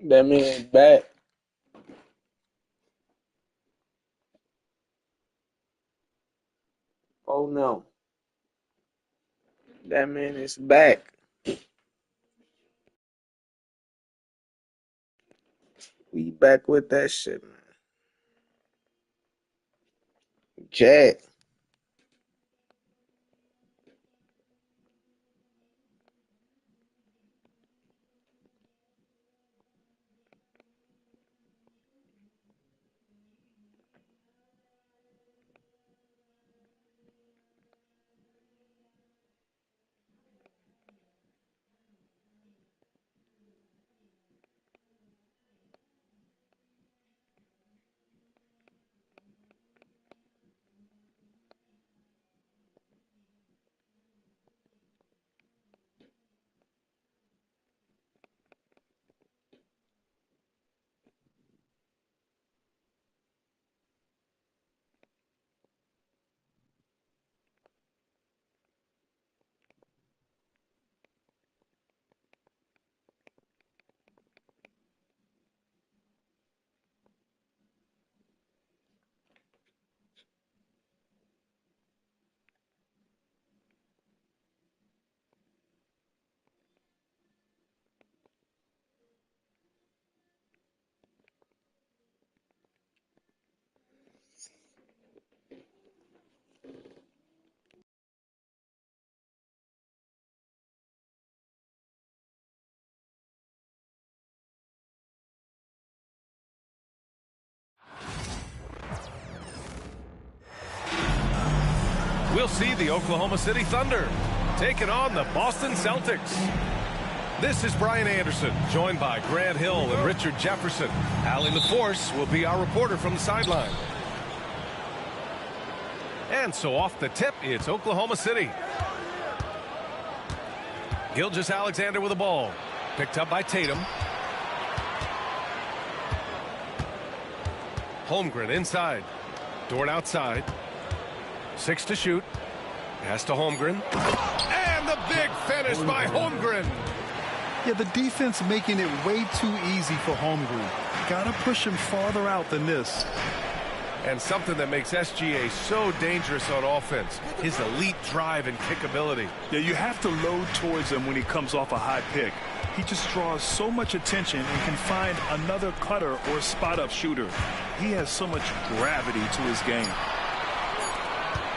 That man back. Oh no. That man is back. We back with that shit, man. Jack. We'll see the Oklahoma City Thunder taking on the Boston Celtics. This is Brian Anderson, joined by Grant Hill and Richard Jefferson. Allie LaForce will be our reporter from the sideline. And so off the tip, it's Oklahoma City. Gilgeous-Alexander with the ball. Picked up by Tatum. Holmgren inside. Dort outside. 6 to shoot. Pass to Holmgren. And the big finish by Holmgren. Yeah, the defense making it way too easy for Holmgren. Gotta push him farther out than this. And something that makes SGA so dangerous on offense, his elite drive and kick ability. Yeah, you have to load towards him when he comes off a high pick. He just draws so much attention and can find another cutter or spot-up shooter. He has so much gravity to his game.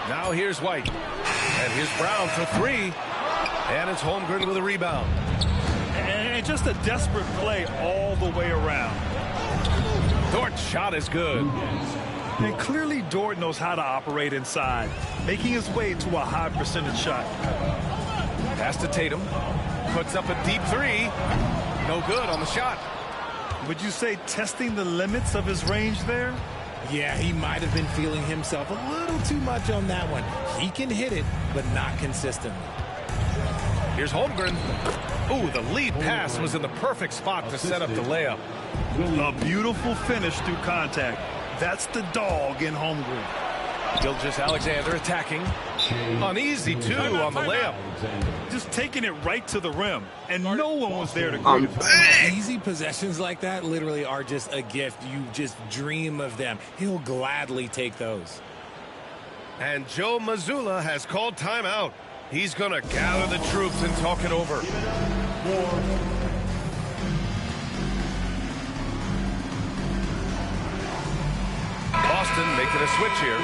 Now here's White. And here's Brown for 3. And it's Holmgren with a rebound. And just a desperate play all the way around. Dort's shot is good. And clearly Dort knows how to operate inside, making his way to a high percentage shot. Pass to Tatum. Puts up a deep 3. No good on the shot. Would you say testing the limits of his range there? Yeah, he might have been feeling himself a little too much on that one. He can hit it, but not consistently. Here's Holmgren. Ooh, the lead pass was in the perfect spot to set up the layup. A beautiful finish through contact. That's the dog in Holmgren. Gilgeous-Alexander attacking. Uneasy, too, on the layup. Just taking it right to the rim, and no one was there to greet him. Easy possessions like that literally are just a gift. You just dream of them. He'll gladly take those. And Joe Mazzulla has called timeout. He's going to gather the troops and talk it over. Boston making a switch here.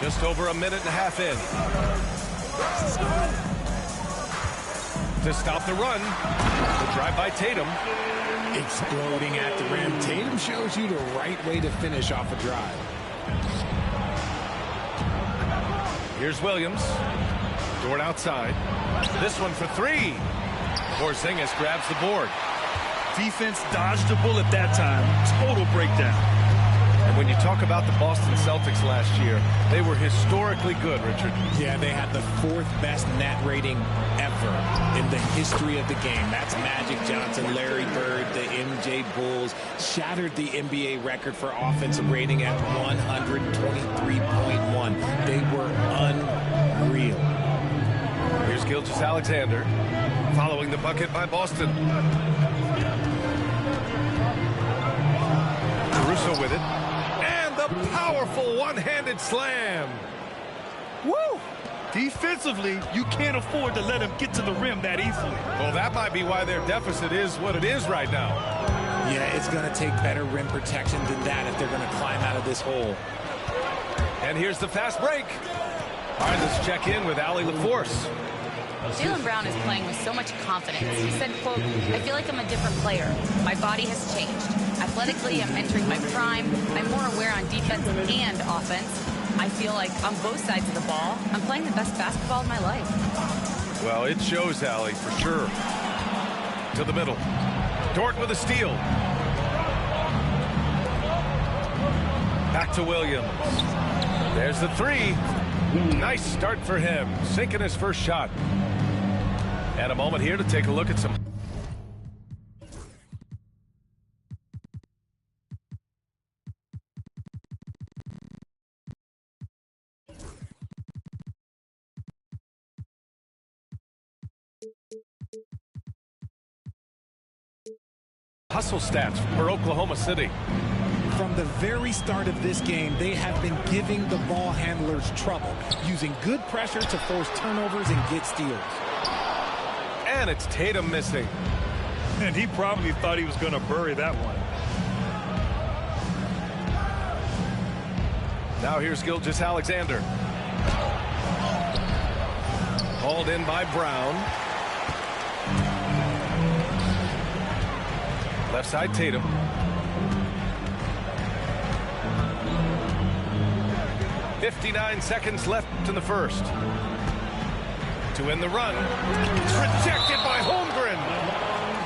Just over a minute and a half in. To stop the run, the drive by Tatum. Exploding at the rim. Tatum shows you the right way to finish off a drive. Here's Williams. Dort outside. This one for 3. Porzingis grabs the board. Defense dodged a bullet that time. Total breakdown. And when you talk about the Boston Celtics last year, they were historically good, Richard. Yeah, they had the 4th best net rating ever in the history of the game. That's Magic Johnson, Larry Bird, the MJ Bulls. Shattered the NBA record for offensive rating at 123.1. They were unreal. Here's Gilgeous-Alexander following the bucket by Boston. Caruso with it. And the powerful one-handed slam. Woo! Defensively, you can't afford to let him get to the rim that easily. Well, that might be why their deficit is what it is right now. Yeah, it's going to take better rim protection than that if they're going to climb out of this hole. And here's the fast break. All right, let's check in with Allie LaForce. Jaylen Brown is playing with so much confidence. He said, quote, "I feel like I'm a different player. My body has changed. Athletically, I'm entering my prime. I'm more aware on defense and offense. I feel like on both sides of the ball, I'm playing the best basketball of my life." Well, it shows, Allie, for sure. To the middle. Dort with a steal. Back to Williams. There's the three. Nice start for him, sinking his first shot. And a moment here to take a look at some hustle stats for Oklahoma City. From the very start of this game, they have been giving the ball handlers trouble, using good pressure to force turnovers and get steals. And it's Tatum missing. And he probably thought he was going to bury that one. Now here's Gilgeous-Alexander. Hauled in by Brown. Left side, Tatum. .59 seconds left in the first. To win the run. Rejected by Holmgren.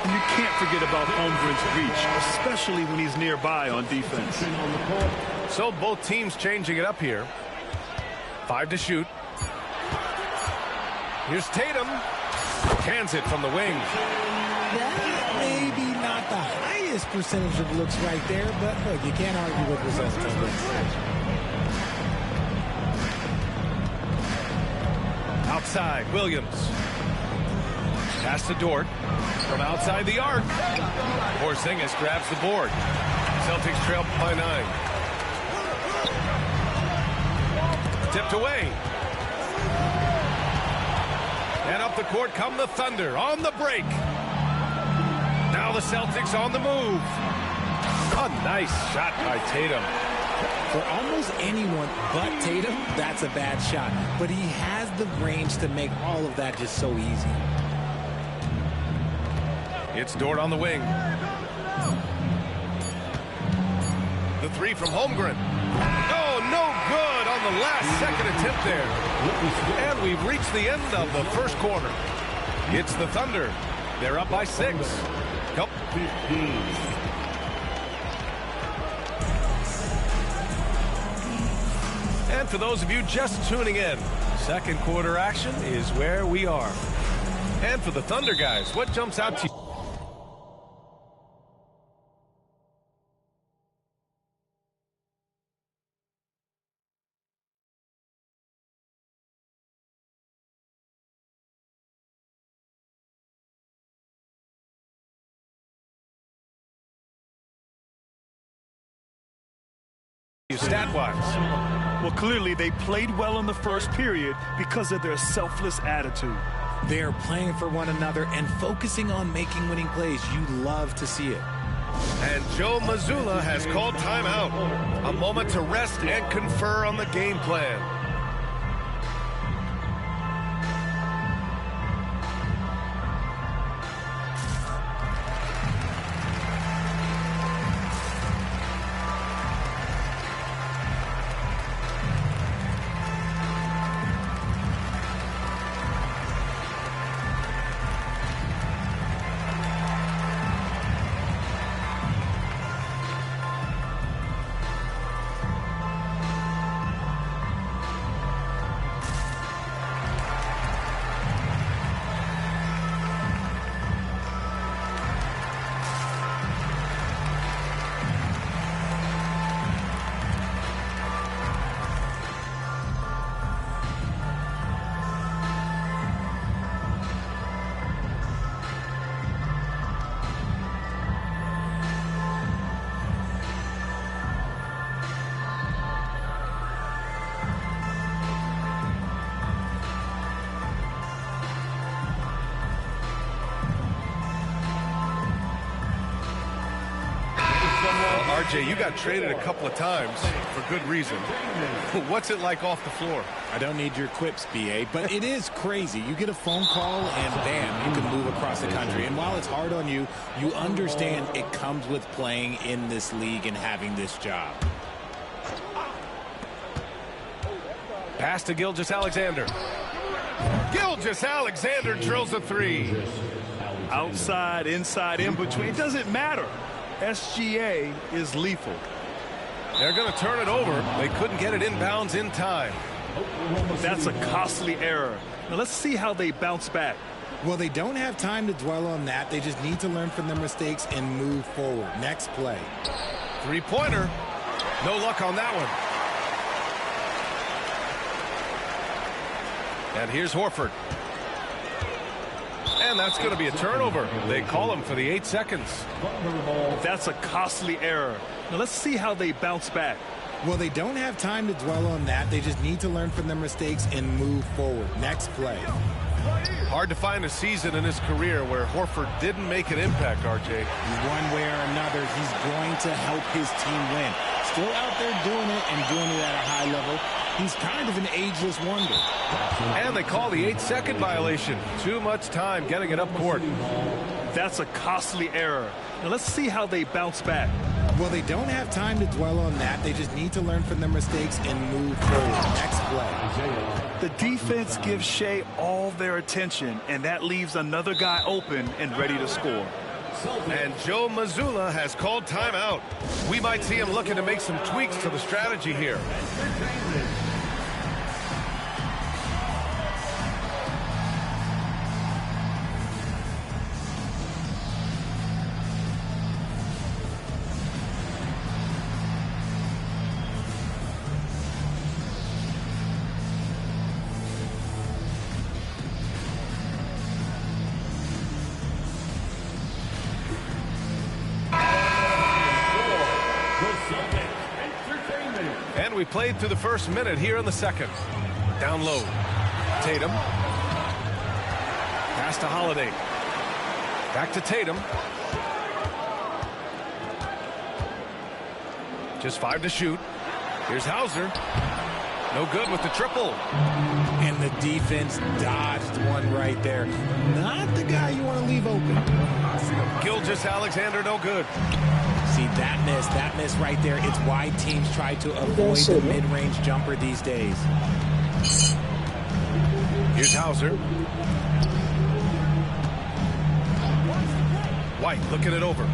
And you can't forget about Holmgren's reach, especially when he's nearby on defense. So both teams changing it up here. 5 to shoot. Here's Tatum. Cans it from the wing. That may be not the highest percentage of looks right there, but look, you can't argue with results. Outside, Williams. Pass to Dort. From outside the arc. Porzingis grabs the board. Celtics trail by 9. Tipped away. And up the court come the Thunder on the break. Now the Celtics on the move. A nice shot by Tatum. For almost anyone but Tatum, that's a bad shot. But he has the range to make all of that just so easy. It's Dort on the wing. The three from Holmgren. Oh, no good on the last second attempt there. And we've reached the end of the first quarter. It's the Thunder. They're up by 6. Go. And for those of you just tuning in, second quarter action is where we are. And for the Thunder guys, what jumps out to you? Stat-wise. Well, clearly they played well in the first period because of their selfless attitude. They're playing for one another and focusing on making winning plays. You love to see it. And Joe Mazzulla has called timeout. A moment to rest and confer on the game plan. RJ, you got traded a couple of times for good reason. What's it like off the floor? I don't need your quips, BA, but it is crazy. You get a phone call and bam, you can move across the country. And while it's hard on you, you understand it comes with playing in this league and having this job. Pass to Gilgeous-Alexander. Gilgeous-Alexander drills a three. Outside, inside, in between, it doesn't matter. SGA is lethal. They're going to turn it over. They couldn't get it inbounds in time. That's a costly error. Now let's see how they bounce back. Well, they don't have time to dwell on that. They just need to learn from their mistakes and move forward. Next play. Three-pointer. No luck on that one. And here's Horford. And that's going to be a turnover. They call him for the 8 seconds. That's a costly error. Now let's see how they bounce back. Well, they don't have time to dwell on that. They just need to learn from their mistakes and move forward. Next play. Hard to find a season in his career where Horford didn't make an impact, RJ. One way or another, he's going to help his team win. Still out there doing it and doing it at a high level. He's kind of an ageless wonder. And they call the 8-second violation. Too much time getting it up court. That's a costly error. Now let's see how they bounce back. Well, they don't have time to dwell on that. They just need to learn from their mistakes and move forward. Next play. The defense gives Shea all their attention, and that leaves another guy open and ready to score. And Joe Mazzulla has called timeout. We might see him looking to make some tweaks to the strategy here. And we played through the first minute here in the second. Down low. Tatum. Pass to Holiday. Back to Tatum. Just 5 to shoot. Here's Hauser. No good with the triple. And the defense dodged one right there. Not the guy you want to leave open. Gilgeous-Alexander, no good. See, that miss right there. It's why teams try to avoid the mid-range jumper these days. Here's Hauser. White looking it over.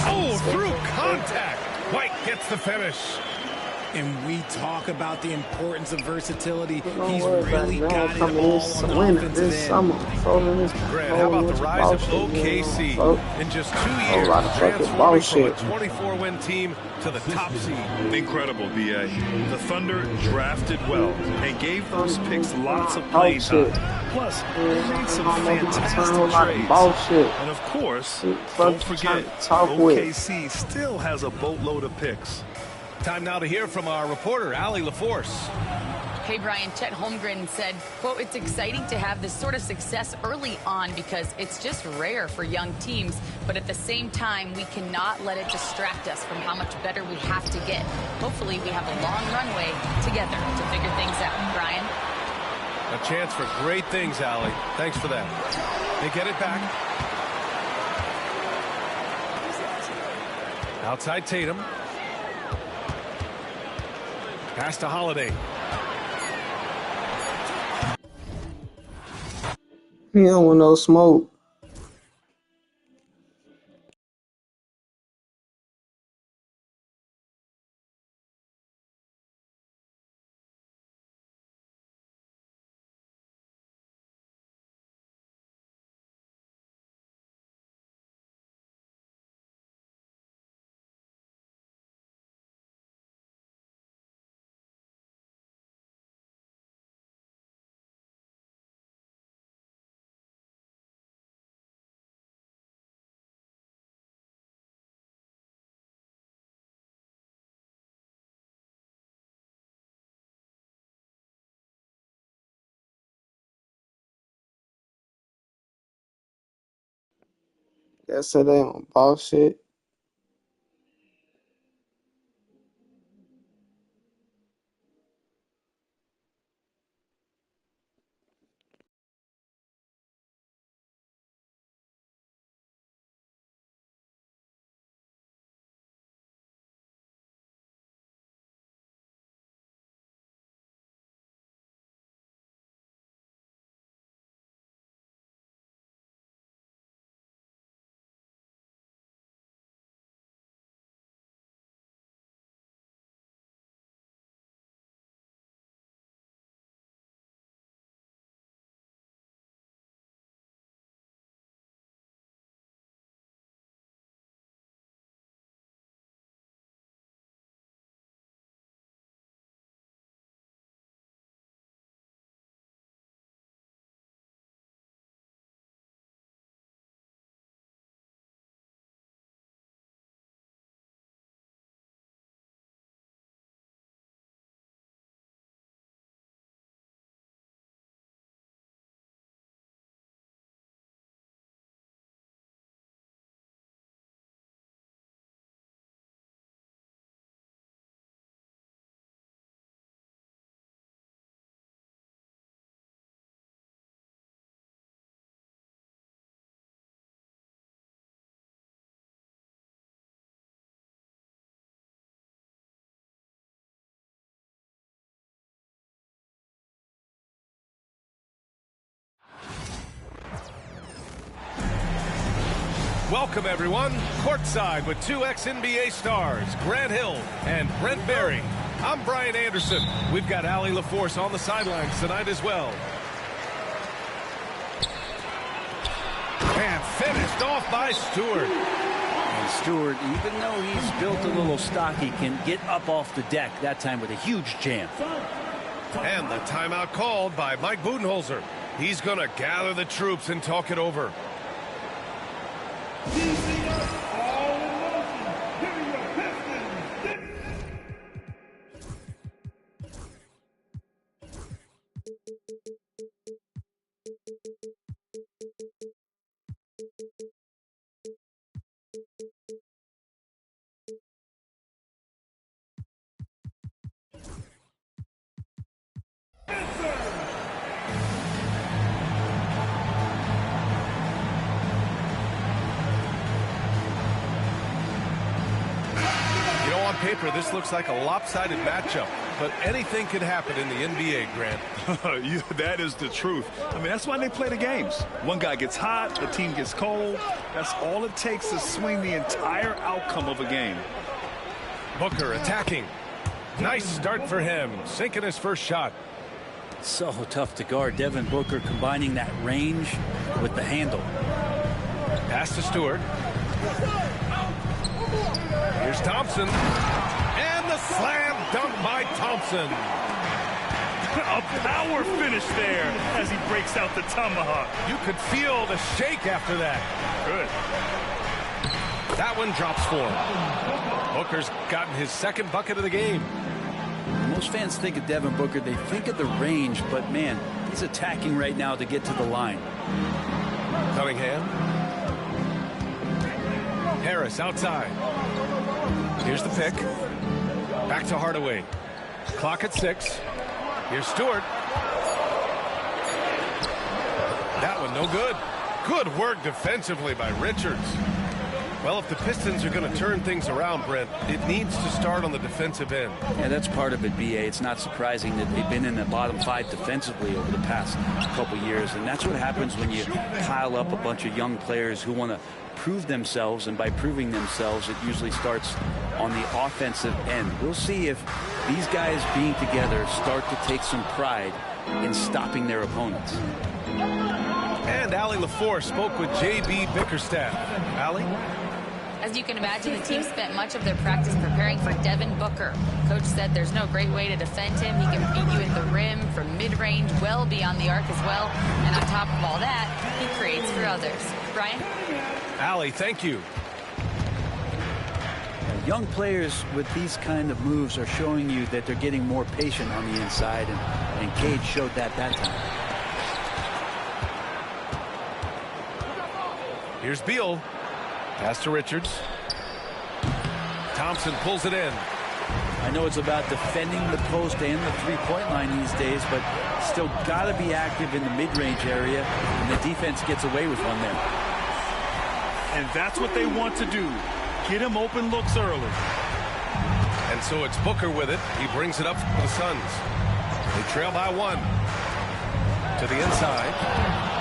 Oh, through contact. White gets the finish. And we talk about the importance of versatility. He's Don't really worry got about it it. all It's on the winter offensive this end. summer. Grant, how about the rise of OKC? In just 2 years, transforming from a 24-win team to the top seed. Incredible, BA. The Thunder drafted well and gave those picks lots of playing time. Plus, they made some fantastic trades. And of course, don't forget, OKC still has a boatload of picks. Time now to hear from our reporter, Allie LaForce. Hey, Brian, Chet Holmgren said, quote, "It's exciting to have this sort of success early on because it's just rare for young teams. But at the same time, we cannot let it distract us from how much better we have to get. Hopefully, we have a long runway together to figure things out." Brian? A chance for great things, Allie. Thanks for that. They get it back. Outside Tatum. Pass to Holiday. He don't want no smoke. Yesterday on boss shit. Welcome, everyone. Courtside with two ex-NBA stars, Grant Hill and Brent Barry. I'm Brian Anderson. We've got Allie LaForce on the sidelines tonight as well. And finished off by Stewart. And Stewart, even though he's built a little stocky, can get up off the deck, that time with a huge jam. And the timeout called by Mike Budenholzer. He's going to gather the troops and talk it over. Paper, this looks like a lopsided matchup, but anything could happen in the NBA, Grant. That is the truth. I mean, that's why they play the games. One guy gets hot, the team gets cold. That's all it takes to swing the entire outcome of a game. Booker attacking. Nice start for him, sinking his first shot. So tough to guard. Devin Booker combining that range with the handle. Pass to Stewart. Here's Thompson. And the slam dunk by Thompson. A power finish there as he breaks out the tomahawk. You could feel the shake after that. Good. That one drops for him. Booker's gotten his second bucket of the game. Most fans think of Devin Booker, they think of the range, but man, he's attacking right now to get to the line. Cunningham. Harris outside. Here's the pick. Back to Hardaway. Clock at 6. Here's Stewart. That one no good. Good work defensively by Richards. Well, if the Pistons are going to turn things around, Brent, it needs to start on the defensive end. Yeah, that's part of it, B.A. It's not surprising that they've been in the bottom 5 defensively over the past couple years, and that's what happens when you pile up a bunch of young players who want to prove themselves, and by proving themselves, it usually starts on the offensive end. We'll see if these guys being together start to take some pride in stopping their opponents. And Allie LaForce spoke with J.B. Bickerstaff. Allie? As you can imagine, the team spent much of their practice preparing for Devin Booker. Coach said there's no great way to defend him. He can beat you at the rim, from mid-range, well beyond the arc as well. And on top of all that, he creates for others. Brian? Allie, thank you. Young players with these kind of moves are showing you that they're getting more patient on the inside, and Cade showed that time. Here's Beal. Pass to Richards. Thompson pulls it in. I know it's about defending the post and the three-point line these days, but still got to be active in the mid-range area, and the defense gets away with one there. And that's what they want to do. Get him open looks early. And so it's Booker with it. He brings it up for the Suns. They trail by 1. To the inside.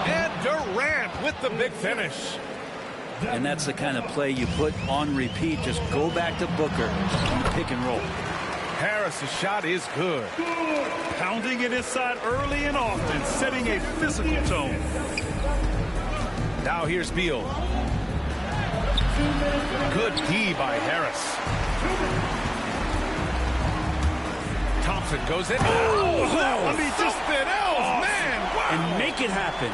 And Durant with the big finish. And that's the kind of play you put on repeat. Just go back to Booker on the pick and roll. Harris's shot is good. Pounding it inside early and often, setting a physical tone. Now here's Beal. Good D by Harris. Thompson goes in. Oh, I mean, just something else, man. Wow. And make it happen.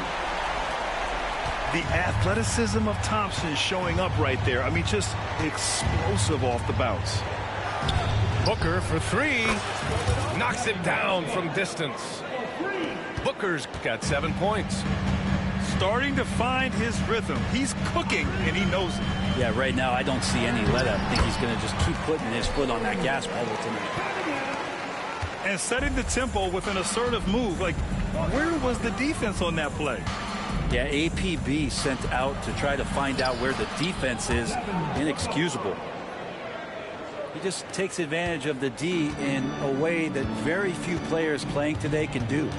The athleticism of Thompson showing up right there. I mean, just explosive off the bounce. Booker for 3. Knocks it down from distance. Booker's got 7 points. Starting to find his rhythm. He's cooking, and he knows it. Yeah, right now I don't see any let up. I think he's going to just keep putting his foot on that gas pedal tonight. And setting the tempo with an assertive move. Like, where was the defense on that play? Yeah, APB sent out to try to find out where the defense is. Inexcusable. He just takes advantage of the D in a way that very few players playing today can do.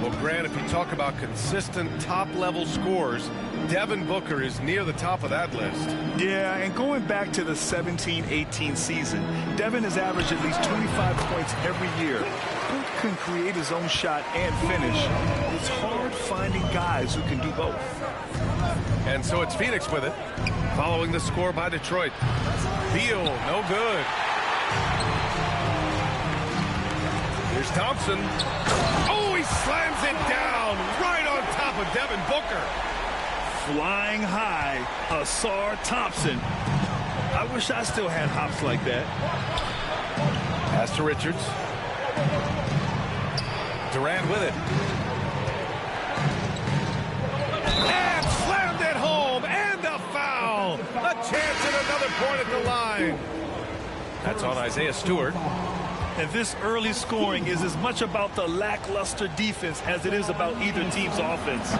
Well, Grant, if you talk about consistent top-level scores, Devin Booker is near the top of that list. Yeah, and going back to the 17-18 season, Devin has averaged at least 25 points every year. Book can create his own shot and finish. It's hard finding guys who can do both. And so it's Phoenix with it, following the score by Detroit. Beal, no good. Here's Thompson. Oh, he slams it down right on top of Devin Booker. Flying high, Asar Thompson. I wish I still had hops like that. Pass to Richards. Durant with it. And slammed it home, and a foul. A chance at another point at the line. That's on Isaiah Stewart. And this early scoring is as much about the lackluster defense as it is about either team's offense.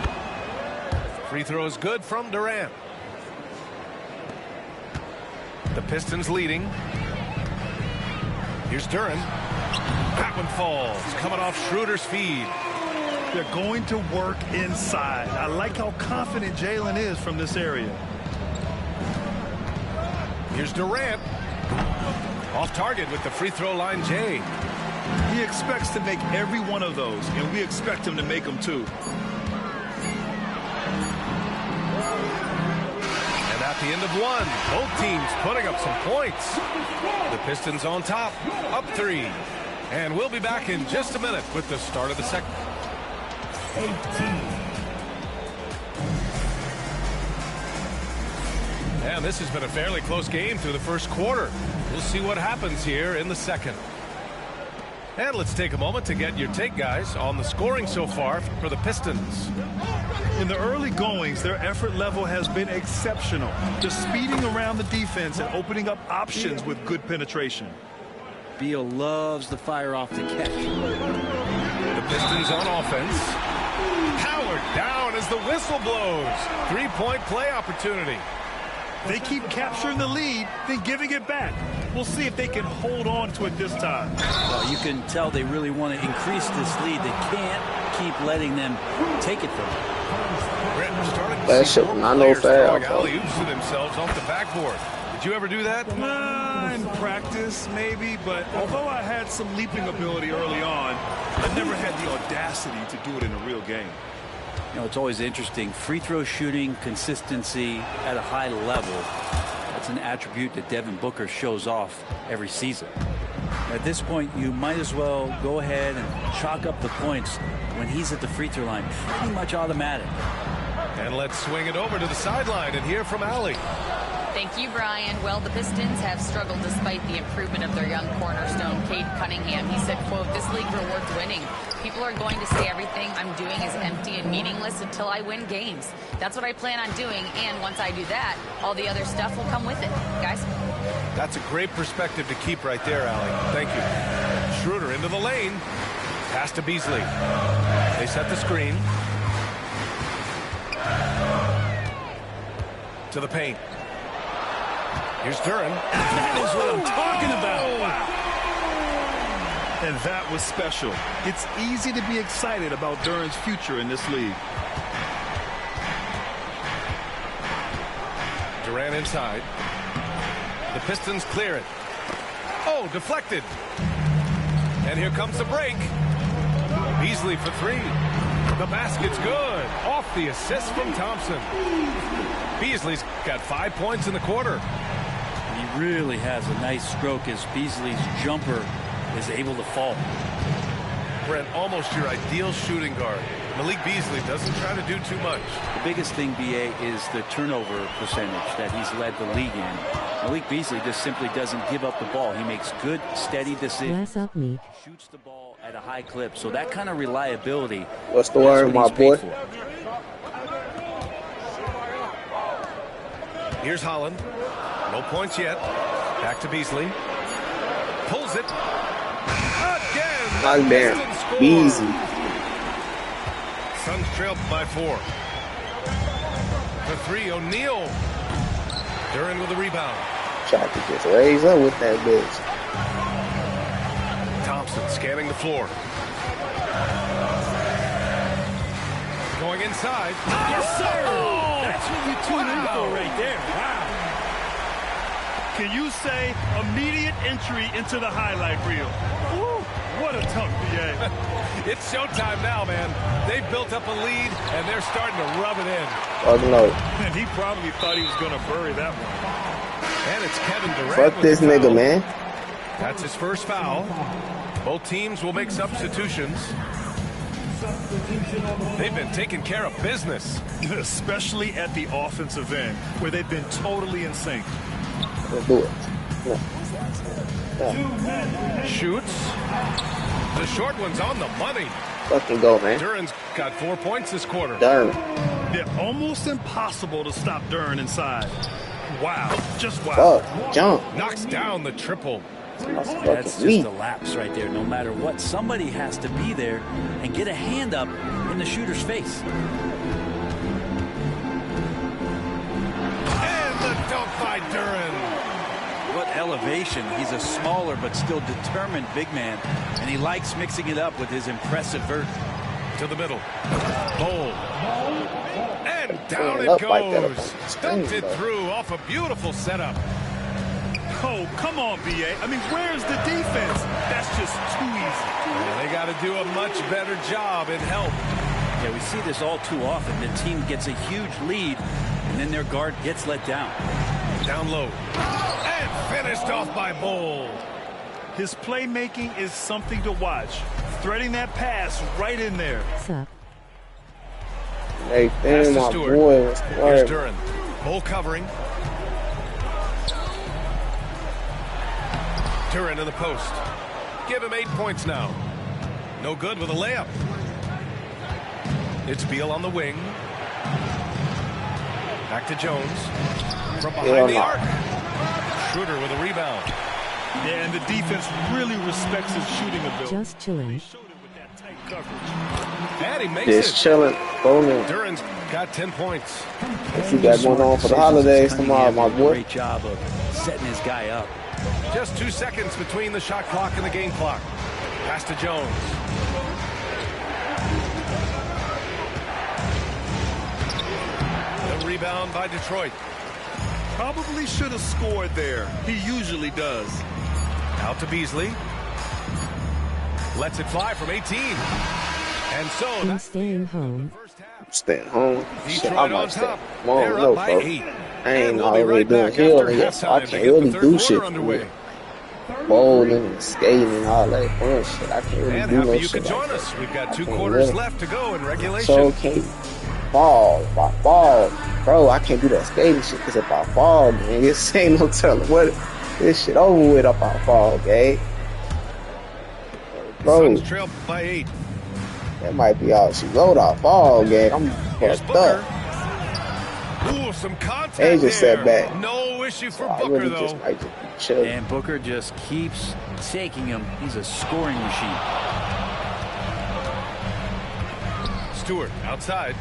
Free throw is good from Durant. The Pistons leading. Here's Duran. That one falls. Coming off Schroeder's feed. They're going to work inside. I like how confident Jalen is from this area. Here's Durant. Off target with the free throw line, Jay. He expects to make every one of those, and we expect him to make them too. And at the end of 1, both teams putting up some points. The Pistons on top, up 3. And we'll be back in just a minute with the start of the second. 18. And this has been a fairly close game through the first quarter. We'll see what happens here in the second. And let's take a moment to get your take, guys, on the scoring so far for the Pistons. In the early goings, their effort level has been exceptional. Just speeding around the defense and opening up options with good penetration. Beal loves the fire off the catch. The Pistons on offense. Powered down as the whistle blows. 3-point play opportunity. They keep capturing the lead, then giving it back. We'll see if they can hold on to it this time. Well, you can tell they really want to increase this lead. They can't keep letting them take it from them. That shit was not no foul. Alley-oops to themselves off the backboard. Did you ever do that? In practice, maybe, but although I had some leaping ability early on, I never had the audacity to do it in a real game. You know, it's always interesting. Free throw shooting, consistency at a high level. That's an attribute that Devin Booker shows off every season. At this point, you might as well go ahead and chalk up the points when he's at the free throw line. Pretty much automatic. And let's swing it over to the sideline and hear from Allie. Thank you, Brian. Well, the Pistons have struggled despite the improvement of their young cornerstone, Cade Cunningham. He said, quote, "This league rewards winning. People are going to say everything I'm doing is empty and meaningless until I win games. That's what I plan on doing, and once I do that, all the other stuff will come with it." Guys? That's a great perspective to keep right there, Allie. Thank you. Schroeder into the lane. Pass to Beasley. They set the screen. To the paint. Here's Duren. That is what I'm talking about. Wow. And that was special. It's easy to be excited about Duren's future in this league. Durant inside. The Pistons clear it. Oh, deflected. And here comes the break. Beasley for three. The basket's good. Off the assist from Thompson. Beasley's got 5 points in the quarter. He really has a nice stroke as Beasley's jumper is able to fall. Brent, almost your ideal shooting guard. Malik Beasley doesn't try to do too much. The biggest thing, BA, is the turnover percentage that he's led the league in. Malik Beasley just simply doesn't give up the ball. He makes good, steady decisions. Shoots the ball at a high clip. So that kind of reliability. What's the word, my boy? Here's Holland. No points yet. Back to Beasley. Pulls it. Again. Like that. Easy. Suns trailed by 4. For 3, O'Neal. Duren with the rebound. Tried to just raise up with that bitch. Thompson scanning the floor. Going inside. Yes, sir. That's what you tune in for right there. Wow. Can you say immediate entry into the highlight reel? Woo, what a tough BA. It's showtime now, man. They've built up a lead, and they're starting to rub it in. Oh, no. And he probably thought he was going to bury that one. And it's Kevin Durant. Fuck this nigga, man. That's his first foul. Both teams will make substitutions. They've been taking care of business. Especially at the offensive end, where they've been totally in sync. Let's do it. Yeah. Shoots. The short one's on the money. Fucking go, man. Duren's got 4 points this quarter. Duren. Yeah, almost impossible to stop Duren inside. Wow, just wow. Fuck, jump. Knocks down the triple. That's just a lapse right there. No matter what, somebody has to be there and get a hand up in the shooter's face. And the dunk by Duren. What elevation. He's a smaller but still determined big man, and he likes mixing it up with his impressive vert. To the middle. Bowl. And down it goes. Dunked it through off a beautiful setup. Oh, come on, BA. I mean, where's the defense? That's just too easy. Yeah, they got to do a much better job in help. Yeah, we see this all too often. The team gets a huge lead, and then their guard gets let down. Down low. And finished off by Bowl. His playmaking is something to watch. Threading that pass right in there. Hey, damn, my boy. Here's Duren. Bowl covering. Duren in the post. Give him 8 points now. No good with a layup. It's Beal on the wing. Back to Jones. From behind the arc. Schroeder with a rebound. Yeah, and the defense really respects his shooting ability. Just chilling. They showed it with that tight coverage. And he makes Just it. chilling. Duren's got 10 points. If you got going on for the holidays tomorrow, my boy. Great job of setting his guy up. Just 2 seconds between the shot clock and the game clock. Pass to Jones. The rebound by Detroit. Probably should have scored there. He usually does. Out to Beasley. Lets it fly from 18. And so I'm that's staying home. Staying home. Shit, Detroit I on might stay top. home. They're No, up by folks. 8. I ain't And we'll be already right doing back healing after yet, so I halftime to can't get really the third do quarter shit. underway. Bowling and skating and all that fun shit. I can't really And do no happy you shit could join like us. that. We've got I 2 can't quarters really. left to go in regulation. So okay. Ball. bro, I can't do that skating shit because if I fall, man, this ain't no telling what this shit over with if I fall, gang. Bro, Suns trail by 8. that might be all she wrote off fall, gang. I'm Here's fucked Booker. up. Ooh, some contact They just there. sat back. No issue for So I Booker, really though. just might just be chilling. And Booker just keeps taking him. He's a scoring machine. Stewart outside.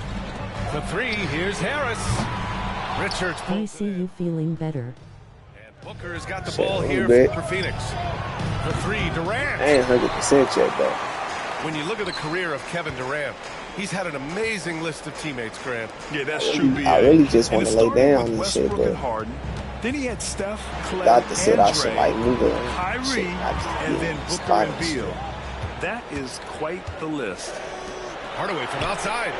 The 3, here's Harris. Richards I pulls see it in. you feeling better. And Booker has got the Shit, ball a here little bit. for Phoenix. The 3, Durant. I ain't 100% yet, though. When you look at the career of Kevin Durant, he's had an amazing list of teammates, Grant. Yeah, that's true, BA. I really just And want it to lay started down with and shit, Westbrook and but Harden. Then he had Steph, Clay, Doctor said I and should Dre, like move it. Kyrie, Shit, I just and be then in Booker spot and and shit. Beal. That is quite the list. Hardaway from outside.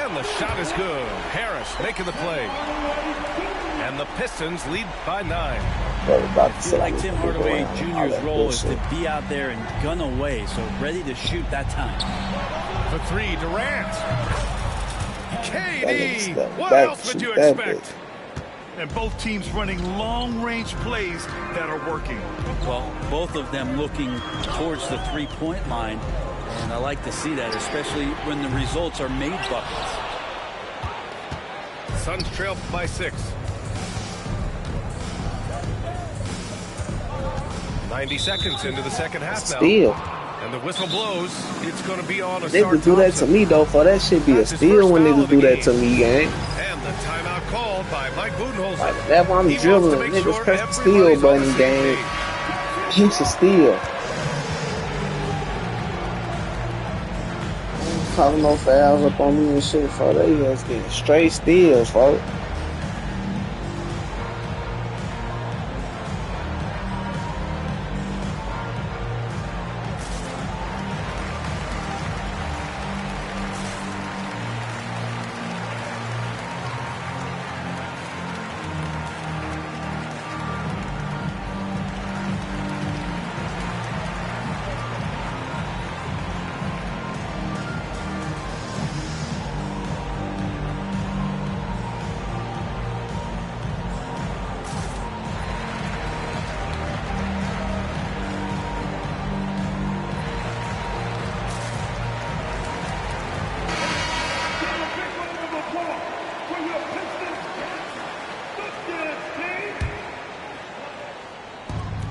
And the shot is good. Harris making the play. And the Pistons lead by 9. But I Doctor feel said I like need Tim to move Hardaway around, all Jr.'s that role is to bullshit. be out there and gun away, so ready to shoot that time. The 3, Durant. KD. Step What back, else would shoot you that expect? And both teams running long-range plays that are working. Well, both of them looking towards the three-point line, and I like to see that, especially when the results are made buckets. Suns trail by 6. 90 seconds into the second half now. Steal. And the whistle blows. It's going to be on a Niggas do that to me, though, for that shit be a That's his steal first when foul niggas of the do that game. to me, gang. And the timeout called by Mike Budenholzer. Like, that when I'm He wants to dribbling, make niggas sure press the steal everybody's on the button, same gang. page. Keeps a steal. Calling no fouls up on me and shit, for they just getting straight steals, folks.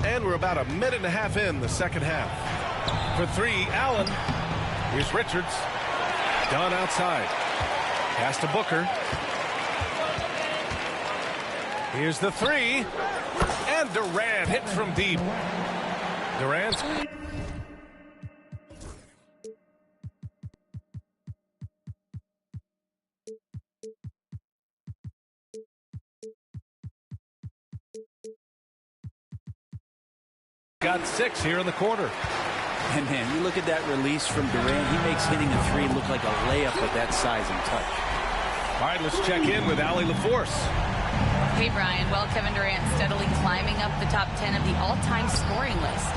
And we're about a minute and a half in the second half. For 3, Allen. Here's Richards. Dunn outside. Pass to Booker. Here's the 3. And Durant hits from deep. Durant. Got 6 here in the quarter. And man, you look at that release from Durant, he makes hitting a 3 look like a layup with that size and touch. All right, let's check in with Allie LaForce. Hey, Brian. Well, Kevin Durant steadily climbing up the top 10 of the all-time scoring list.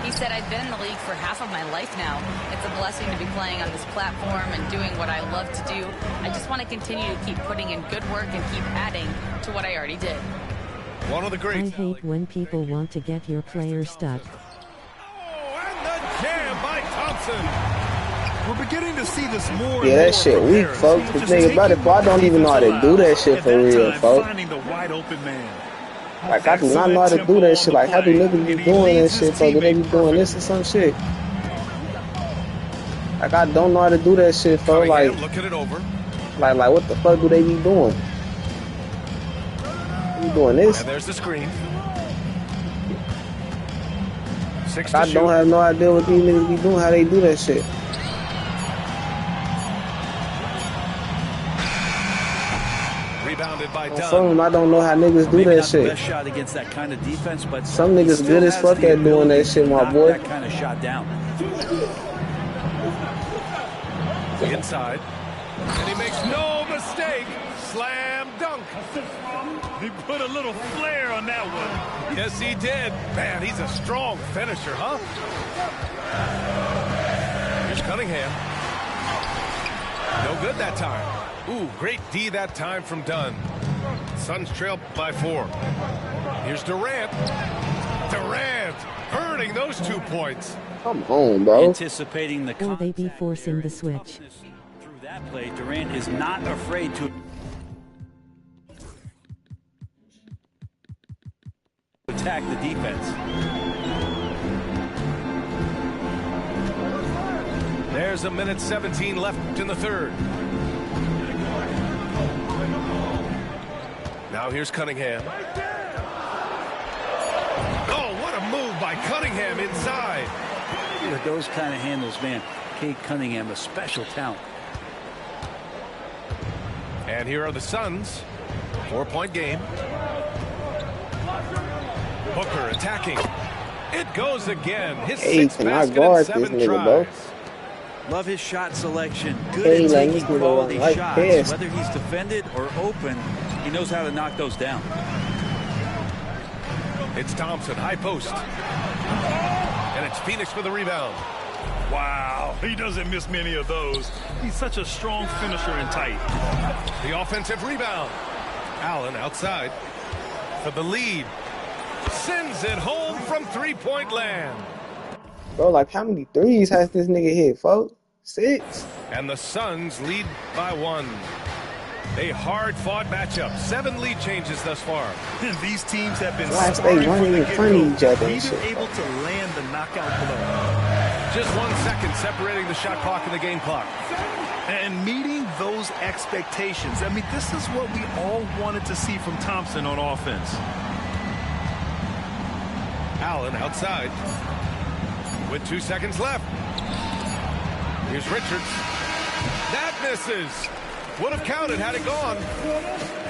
He said, I've been in the league for half of my life now. It's a blessing to be playing on this platform and doing what I love to do. I just want to continue to keep putting in good work and keep adding to what I already did. One of the I greats. hate when people want to get your player stuck. Oh, and the jam by Thompson. We're beginning to see this more Yeah, and that more shit from weak, Harris. folks. The Just thing about it, taking boy, I don't even know how to defense do that allows, shit at for that real, time, folks. finding the wide open man. Like, I do not know how to do that shit. Like, how do niggas be doing that shit, folks? Do they be doing this or some shit? Like, I don't know how to do that shit, folks. Like, Cunningham looking it over. like, what the fuck do they be doing? You doing this? And there's the screen. 6 to I shoot. don't have no idea what these niggas be doing, how they do that shit. Rebounded by Some of Dunn. them, I don't know how niggas do Maybe that not the shit. best shot against that kind of defense, but Some he niggas still good as has fuck the at doing that ability shit, to my knock boy. that kind of shot down. Inside. And he makes no mistake. Slam dunk. He put a little flair on that one. Yes, he did. Man, he's a strong finisher, huh? Here's Cunningham. No good that time. Ooh, great D that time from Dunn. Suns trail by 4. Here's Durant. Durant earning those 2 points. Come on, bro. Anticipating the Will they be contact forcing there the and switch? through that play, Durant is not afraid to attack the defense. There's a minute 17 left in the third. Now here's Cunningham. Oh, what a move by Cunningham inside. With those kind of handles, man, Cade Cunningham, a special talent. And here are the Suns. 4-point game. Booker attacking. It goes again. His Hey, 6th can I basket guard in this 7 nigga, tries. bro? Love his shot selection. Good Hey, at like, taking this nigga quality like shots. this. Whether he's defended or open, he knows how to knock those down. It's Thompson, high post. And it's Phoenix for the rebound. Wow, he doesn't miss many of those. He's such a strong finisher and tight. The offensive rebound. Allen outside for the lead. Sends it home from 3-point land. Bro, like, how many threes has this nigga hit, folks? 6. And the Suns lead by 1. A hard-fought matchup. 7 lead changes thus far. These teams have been Why they sparring running from the in front of get-go. each other and Neither shit? able to land the knockout blow. Just 1 second separating the shot clock and the game clock. And meeting those expectations. I mean, this is what we all wanted to see from Thompson on offense. Allen outside with 2 seconds left. Here's Richards. That misses. Would have counted had it gone.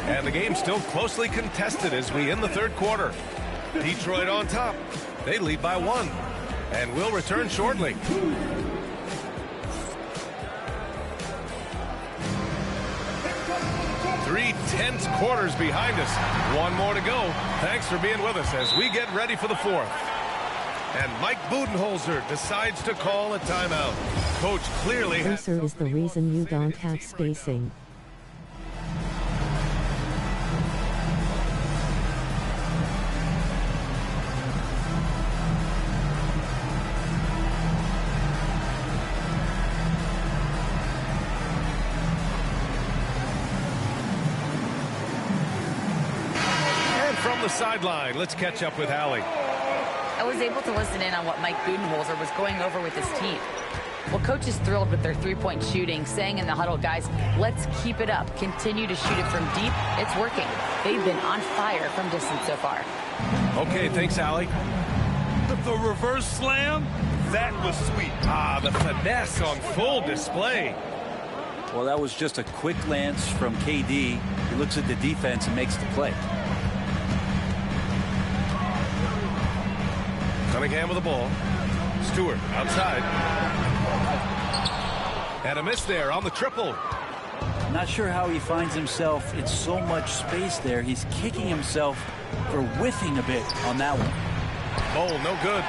And the game's still closely contested as we end the third quarter. Detroit on top. They lead by 1. And will return shortly. 3 tense quarters behind us. 1 more to go. Thanks for being with us as we get ready for the 4th. And Mike Budenholzer decides to call a timeout. Coach clearly has... Spacer is the reason you don't have spacing. And from the sideline, let's catch up with Allie. I was able to listen in on what Mike Budenholzer was going over with his team. Well, coach is thrilled with their 3-point shooting, saying in the huddle, guys, let's keep it up. Continue to shoot it from deep. It's working. They've been on fire from distance so far. Okay, thanks, Allie. The reverse slam, that was sweet. Ah, the finesse on full display. Well, that was just a quick lance from KD. He looks at the defense and makes the play. Cunningham with the ball. Stewart outside. And a miss there on the triple. Not sure how he finds himself in so much space there. He's kicking himself for whiffing a bit on that one. Oh, no good.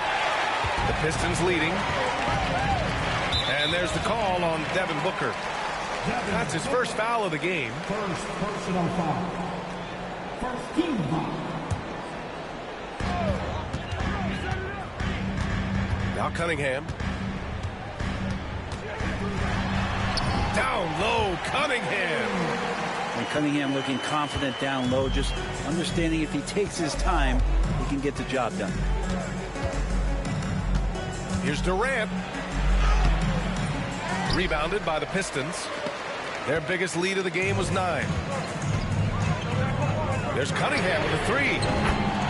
The Pistons leading. And there's the call on Devin Booker. That's his first foul of the game. First personal foul. First team foul. Now Cunningham. Down low, Cunningham. And Cunningham looking confident down low, just understanding if he takes his time, he can get the job done. Here's Durant. Rebounded by the Pistons. Their biggest lead of the game was 9. There's Cunningham with a 3.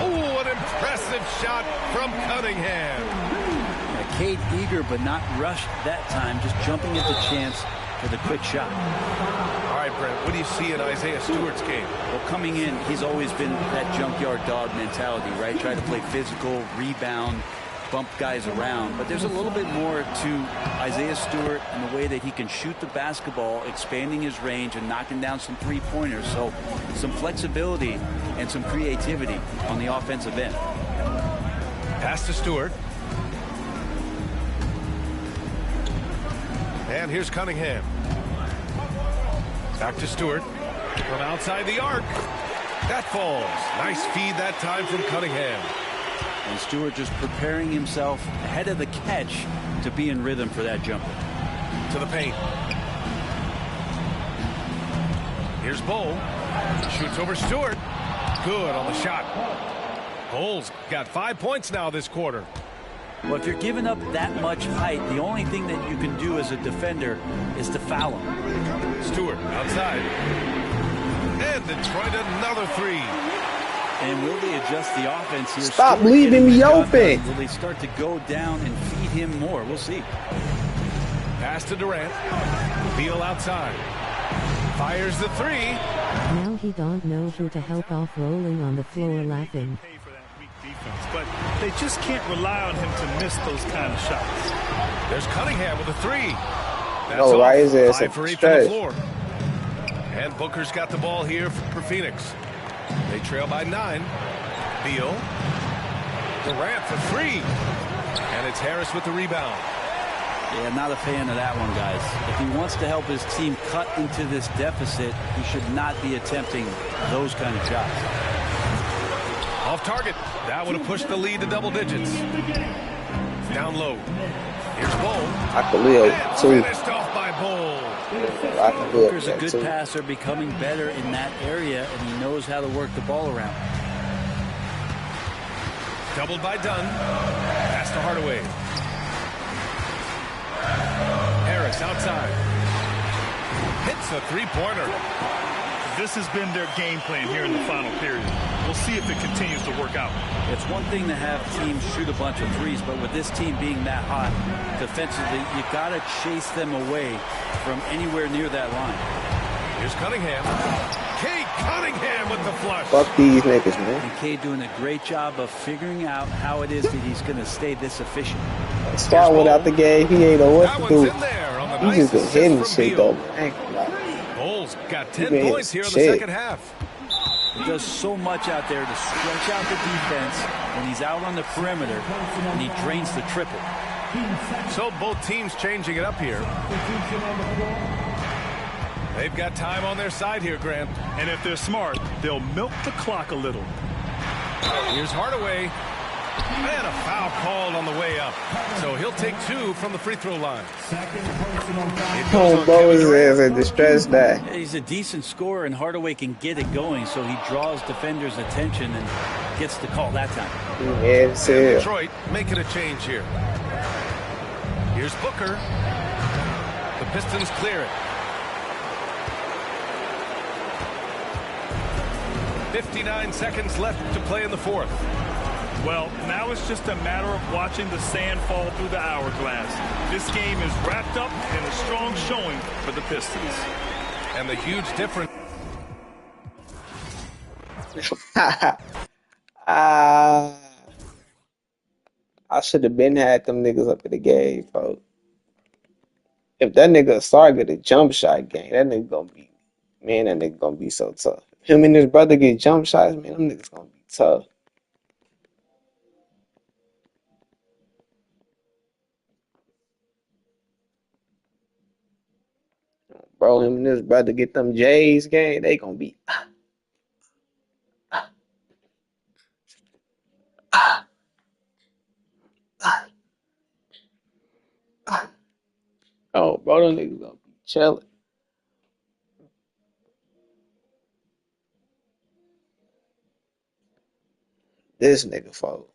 Oh, an impressive shot from Cunningham. Yeah, Cade eager but not rushed that time, just jumping at the chance for the quick shot. All right, Brent, what do you see in Isaiah Stewart's game? Well, coming in, he's always been that junkyard dog mentality, right? Try to play physical, rebound, bump guys around. But there's a little bit more to Isaiah Stewart and the way that he can shoot the basketball, expanding his range and knocking down some three-pointers. So some flexibility and some creativity on the offensive end. Pass to Stewart. And here's Cunningham. Back to Stewart. From outside the arc. That falls. Nice feed that time from Cunningham. And Stewart just preparing himself ahead of the catch to be in rhythm for that jumper. To the paint. Here's Bull. Shoots over Stewart. Good on the shot. Bull's got 5 points now this quarter. Well, if you're giving up that much height, the only thing that you can do as a defender is to foul him. Stewart outside. And Detroit another three. And will they adjust the offense here? Stop Stewart leaving me getting the job open. done. Will they start to go down and feed him more? We'll see. Pass to Durant. Beal outside. Fires the three. Now he don't know who to help off, rolling on the floor laughing. Pay for that weak defense, but they just can't rely on him to miss those kind of shots. There's Cunningham with a three. That's No, right, off. is there 5 some for 8 from the stretch? floor. And Booker's got the ball here for Phoenix. They trail by 9. Beal. Durant for 3. And it's Harris with the rebound. Yeah, not a fan of that one, guys. If he wants to help his team cut into this deficit, he should not be attempting those kind of shots. Off target. That would have pushed the lead to double digits. Down low. Here's Bull. I could live And too. finished off by Bull. I could live Booker's a that good too. passer, becoming better in that area, and he knows how to work the ball around. Doubled by Dunn. Pass to Hardaway. Harris outside. Hits a three-pointer. This has been their game plan here in the final period. We'll see if it continues to work out. It's one thing to have teams shoot a bunch of threes, but with this team being that hot defensively, you got to chase them away from anywhere near that line. Here's Cunningham. Kate Cunningham with the flush. Fuck these niggas, man. And Cade doing a great job of figuring out how it is that he's going to stay this efficient. Start without the game. He ain't know That what to one's do. in there on the He nice just been assist hitting from shit Beal. though. I ain't gonna lie. Bulls got 10 been points here in the shit. second half. He does so much out there to stretch out the defense when he's out on the perimeter, and he drains the triple. So both teams changing it up here. They've got time on their side here, Grant. And if they're smart, they'll milk the clock a little. Here's Hardaway. And a foul called on the way up. So he'll take 2 from the free throw line. It goes Oh, on bro, Kevin is Durant. a distress that. He's a decent scorer, and Hardaway can get it going, so he draws defenders' attention and gets the call that time. Yeah, it's it. Detroit making a change here. Here's Booker. The Pistons clear it. 59 seconds left to play in the fourth. Well, now it's just a matter of watching the sand fall through the hourglass. This game is wrapped up in a strong showing for the Pistons. And the huge difference. I should have been had them niggas up in the game, folks. If that nigga start get a jump shot game, that nigga gonna be, man, that nigga gonna be so tough. Him and his brother get jump shots, man, them niggas gonna be tough. Bro, him and his brother get them J's game, they gonna be oh, bro, them niggas gonna be chilling. This nigga, folks.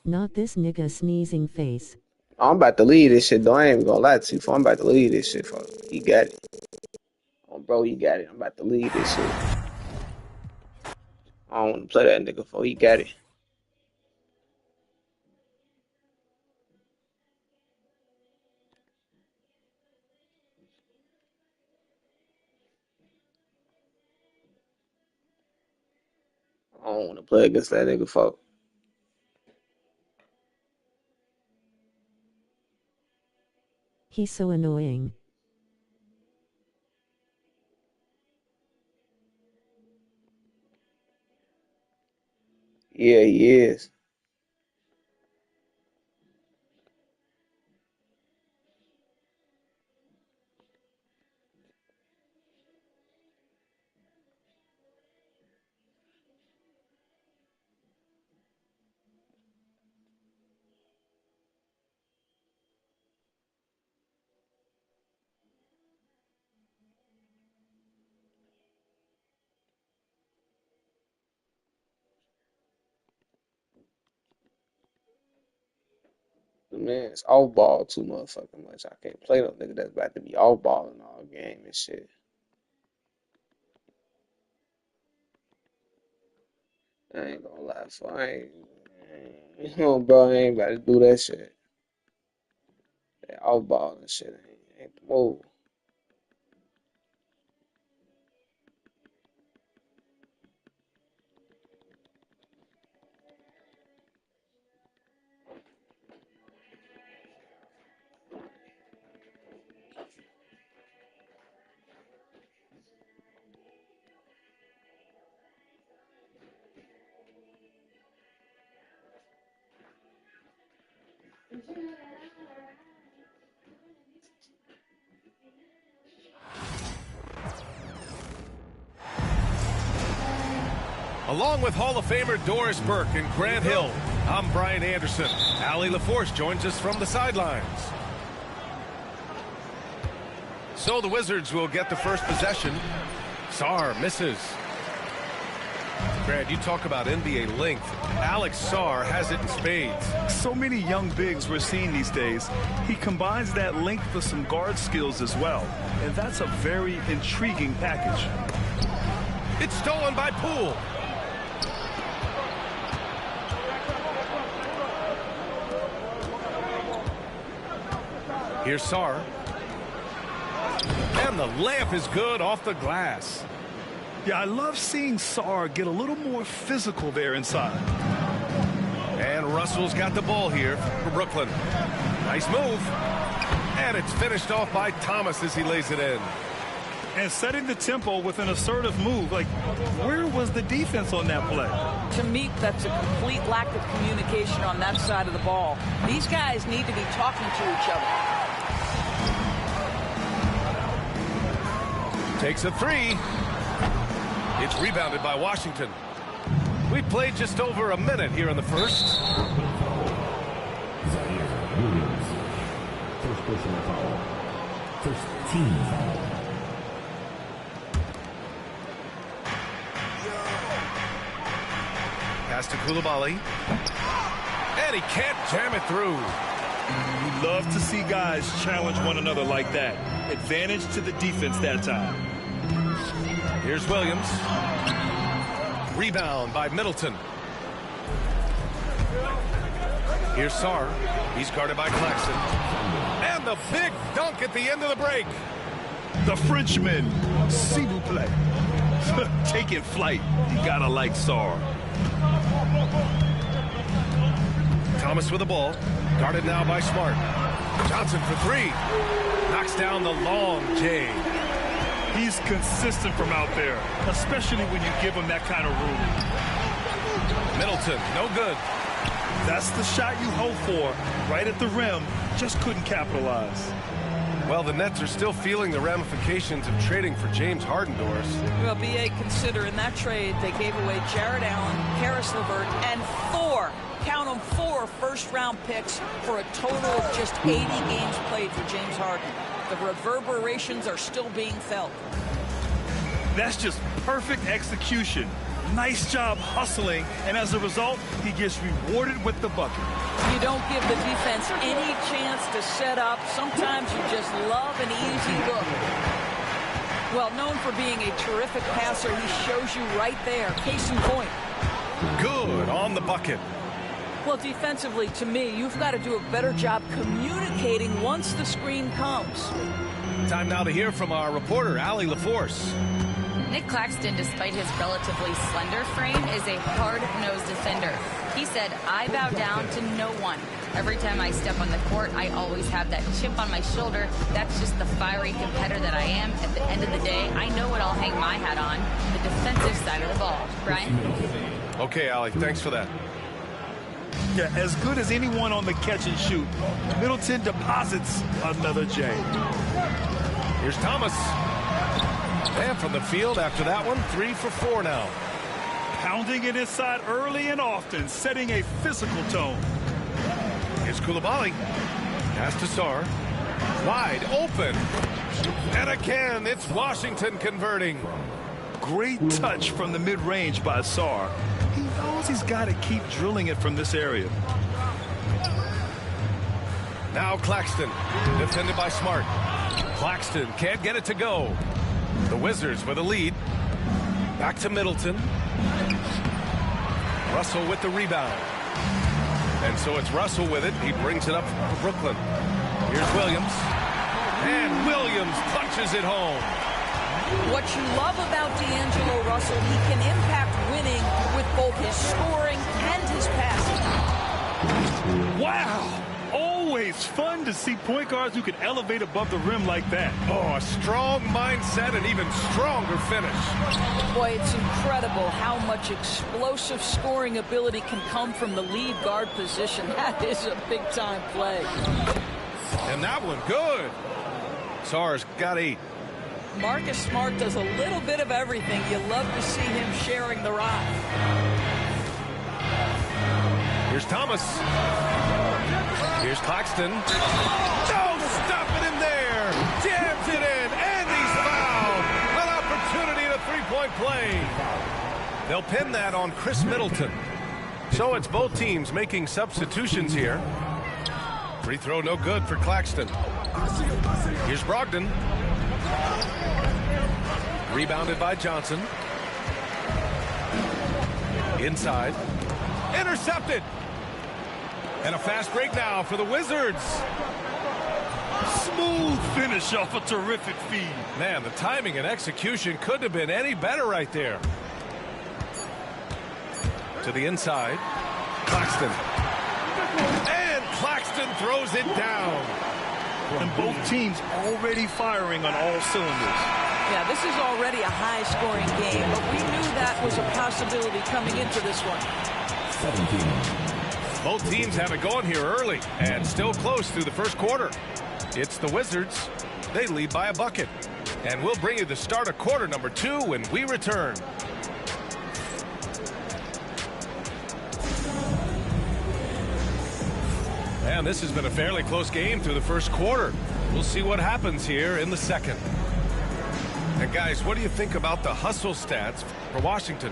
Not this nigga sneezing face. I'm about to leave this shit, though. I ain't even gonna lie to you, I'm about to leave this shit, folks. He got it. Oh, bro, he got it. I'm about to leave this shit. I don't want to play that nigga, for he got it. I don't want to play against that nigga, folks. He's so annoying. Yeah, he is. Man, it's off ball too motherfucking much. I can't play no nigga that's about to be off balling all game and shit. I ain't gonna lie, for you bro, I ain't about to do that shit. That off ball and shit ain't the move. Along with Hall of Famer Doris Burke and Grant Hill, I'm Brian Anderson. Allie LaForce joins us from the sidelines. So the Wizards will get the first possession. Sarr misses. Grant, you talk about NBA length. Alex Sarr has it in spades. So many young bigs we're seeing these days. He combines that length with some guard skills as well. And that's a very intriguing package. It's stolen by Poole. Here's Sarr. And the layup is good off the glass. Yeah, I love seeing Sarr get a little more physical there inside. And Russell's got the ball here for Brooklyn. Nice move. And it's finished off by Thomas as he lays it in. And setting the tempo with an assertive move. Like, where was the defense on that play? To me, that's a complete lack of communication on that side of the ball. These guys need to be talking to each other. Takes a three. It's rebounded by Washington. We played just over a minute here in the first. First personal foul. First team foul. Pass to Koulibaly. And he can't jam it through. We love to see guys challenge one another like that. Advantage to the defense that time. Here's Williams. Rebound by Middleton. Here's Sarr. He's guarded by Claxton. And the big dunk at the end of the break. The Frenchman, s'il vous plaît. Taking flight. You gotta like Sarr. Thomas with the ball. Guarded now by Smart. Johnson for three. Knocks down the long J. He's consistent from out there, especially when you give him that kind of room. Middleton, no good. That's the shot you hope for. Right at the rim, just couldn't capitalize. Well, the Nets are still feeling the ramifications of trading for James Harden, Doris. Well, B.A., consider in that trade, they gave away Jared Allen, Karis LeVert, and count them, 4 first-round picks for a total of just 80 games played for James Harden. The reverberations are still being felt. That's just perfect execution. Nice job hustling, and as a result, he gets rewarded with the bucket. You don't give the defense any chance to set up. Sometimes you just love an easy look. Well, known for being a terrific passer, he shows you right there. Case in point. Good on the bucket. Well, defensively, to me, you've got to do a better job communicating once the screen comes. Time now to hear from our reporter, Allie LaForce. Nick Claxton, despite his relatively slender frame, is a hard-nosed defender. He said, "I bow down to no one. Every time I step on the court, I always have that chip on my shoulder. That's just the fiery competitor that I am. At the end of the day, I know what I'll hang my hat on, the defensive side of the ball." Brian? Okay, Allie, thanks for that. Yeah, as good as anyone on the catch and shoot, Middleton deposits another J. Here's Thomas. And from the field after that one, 3 for 4 now. Pounding it inside early and often, setting a physical tone. Here's Coulibaly. Pass to Sarr. Wide open. And again, it's Washington converting. Great touch from the mid-range by Sarr. He knows he's got to keep drilling it from this area. Now Claxton, defended by Smart. Claxton can't get it to go. The Wizards with a lead. Back to Middleton. Russell with the rebound. And so it's Russell with it. He brings it up for Brooklyn. Here's Williams. And Williams punches it home. What you love about D'Angelo Russell, he can impact winning with both his scoring and his passing. Wow! Always fun to see point guards who can elevate above the rim like that. Oh, a strong mindset and even stronger finish. Boy, it's incredible how much explosive scoring ability can come from the lead guard position. That is a big-time play. And that one, good. Sarr's got 8. Marcus Smart does a little bit of everything. You love to see him sharing the rock. Here's Thomas. Here's Claxton. No, stop it in there. Jams it in, and he's fouled. An opportunity at a three-point play. They'll pin that on Chris Middleton. So it's both teams making substitutions here. Free throw no good for Claxton. Here's Brogdon. Rebounded by Johnson. Inside. Intercepted. And a fast break now for the Wizards. Smooth finish off a terrific feed. Man, the timing and execution couldn't have been any better right there. To the inside. Claxton. And Claxton throws it down. And both teams already firing on all cylinders. Yeah, this is already a high-scoring game, but we knew that was a possibility coming into this one. 17. Both teams have it going here early and still close through the first quarter. It's the Wizards. They lead by a bucket. And we'll bring you the start of quarter number 2 when we return. And this has been a fairly close game through the first quarter. We'll see what happens here in the second. And guys, what do you think about the hustle stats for Washington?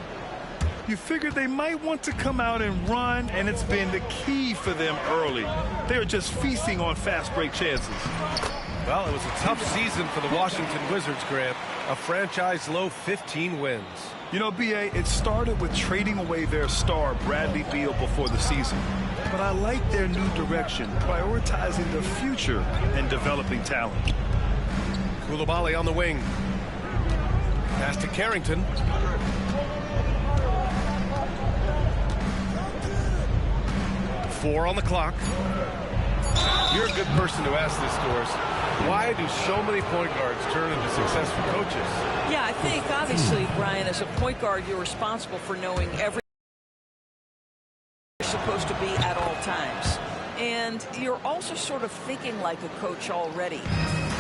You figured they might want to come out and run, and it's been the key for them early. They're just feasting on fast break chances. Well, it was a tough season for the Washington Wizards, Grant. A franchise low 15 wins. You know, B.A., it started with trading away their star, Bradley Beal, before the season. But I like their new direction, prioritizing the future and developing talent. Coulibaly on the wing. Pass to Carrington. Four on the clock. You're a good person to ask this, Doris. Why do so many point guards turn into successful coaches? Yeah, I think, obviously, Brian, as a point guard, you're responsible for knowing every you're supposed to be at all times. And you're also sort of thinking like a coach already.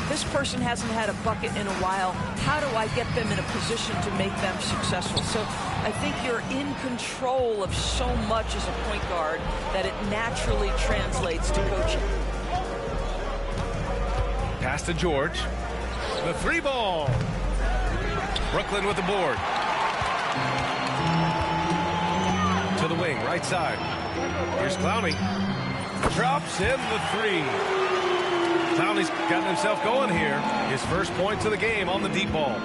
This person hasn't had a bucket in a while. How do I get them in a position to make them successful? So I think you're in control of so much as a point guard that it naturally translates to coaching. Pass to George. The 3 ball. Brooklyn with the board. wing, right side. Here's Clowney. Drops in the three. Clowney's gotten himself going here. His first points of the game on the deep ball.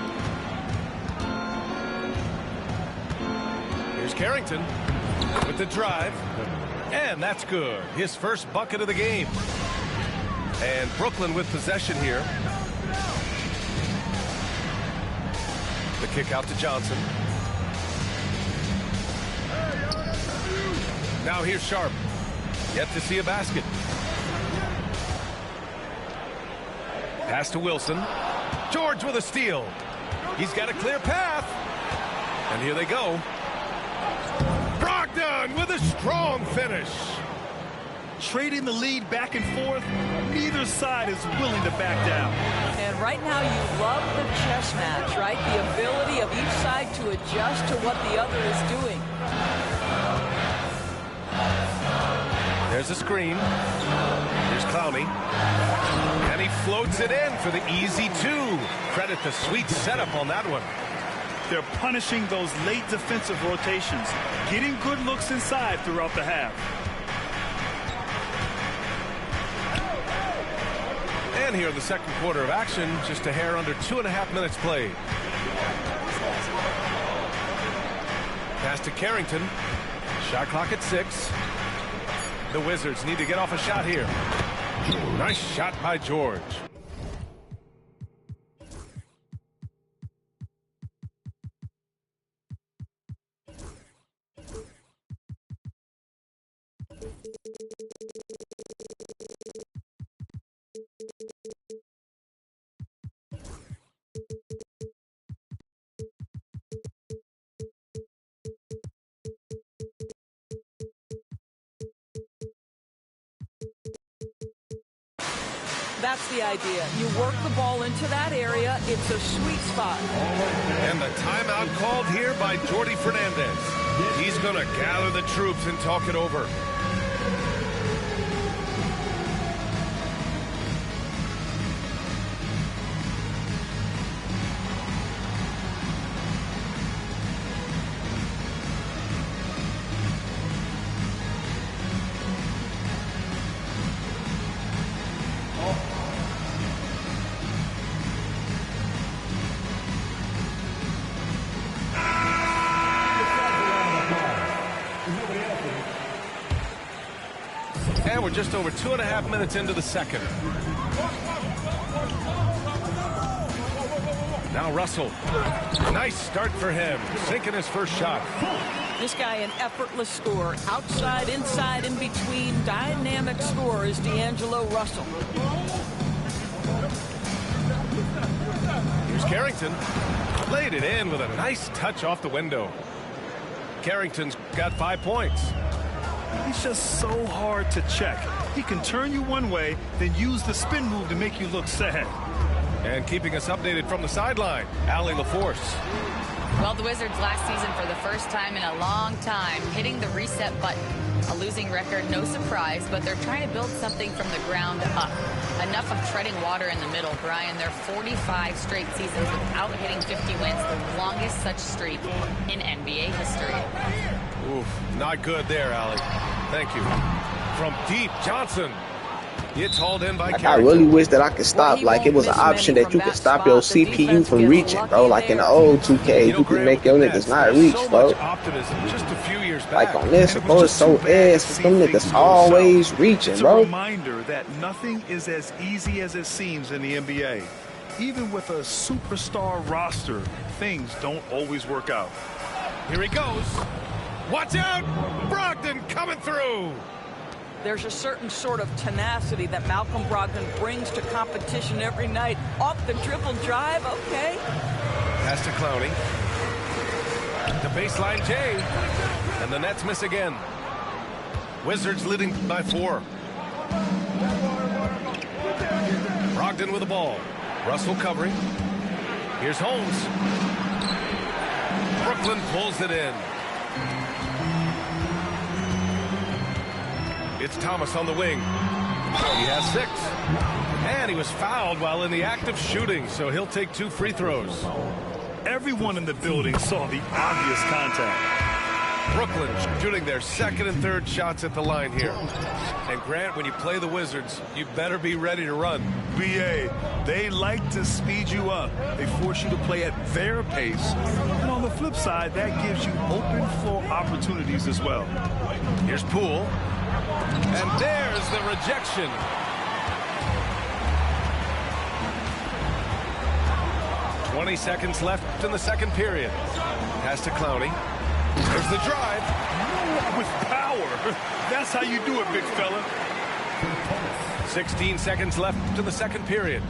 Here's Carrington with the drive. And that's good. His first bucket of the game. And Brooklyn with possession here. The kick out to Johnson. Now here's Sharp. Yet to see a basket. Pass to Wilson. George with a steal. He's got a clear path. And here they go. Brogdon with a strong finish. Trading the lead back and forth, neither side is willing to back down. And right now you love the chess match, right? The ability of each side to adjust to what the other is doing. There's a screen. Here's Clowney. And he floats it in for the easy two. Credit the sweet setup on that one. They're punishing those late defensive rotations, getting good looks inside throughout the half. And here in the second quarter of action, just a hair under 2.5 minutes played. Pass to Carrington. Shot clock at 6. The Wizards need to get off a shot here. Nice shot by George. That's the idea. You work the ball into that area. It's a sweet spot. And the timeout called here by Jordi Fernandez. He's going to gather the troops and talk it over. And we're just over 2.5 minutes into the second. Now Russell. Nice start for him. Sinking his first shot. This guy an effortless scorer. Outside, inside, in between. Dynamic scorer is D'Angelo Russell. Here's Carrington. Laid it in with a nice touch off the window. Carrington's got 5 points. He's just so hard to check. He can turn you one way, then use the spin move to make you look sad. And keeping us updated from the sideline, Allie LaForce. Well, the Wizards last season for the first time in a long time hitting the reset button. A losing record, no surprise, but they're trying to build something from the ground up. Enough of treading water in the middle, Brian. They're 45 straight seasons without hitting 50 wins, the longest such streak in NBA history. Oof, not good there, Allie. Thank you. From deep, Johnson. It's hauled in by Like, I Carrington. really wish that I could stop. Like, it was an option that you could stop your CPU from reaching, bro. Like in the old 2K, you could make your niggas not reach, bro. Just a few years back. Like on this, bro, it's so ass. Them niggas always reaching, It's a bro. reminder that nothing is as easy as it seems in the NBA. Even with a superstar roster, things don't always work out. Here he goes. Watch out! Brogdon coming through. There's a certain sort of tenacity that Malcolm Brogdon brings to competition every night. Off the dribble drive, okay. Pass to Clowney. The baseline J. And the Nets miss again. Wizards leading by 4. Brogdon with the ball. Russell covering. Here's Holmes. Brooklyn pulls it in. It's Thomas on the wing. He has 6. And he was fouled while in the act of shooting, so he'll take 2 free throws. Everyone in the building saw the obvious contact. Brooklyn shooting their second and third shots at the line here. And Grant, when you play the Wizards, you better be ready to run. BA, they like to speed you up. They force you to play at their pace. And on the flip side, that gives you open floor opportunities as well. Here's Poole. And there's the rejection. "20 seconds left in the second period. Pass to Clowney. There's the drive. With power. That's how you do it, big fella. 16 seconds left in the second period.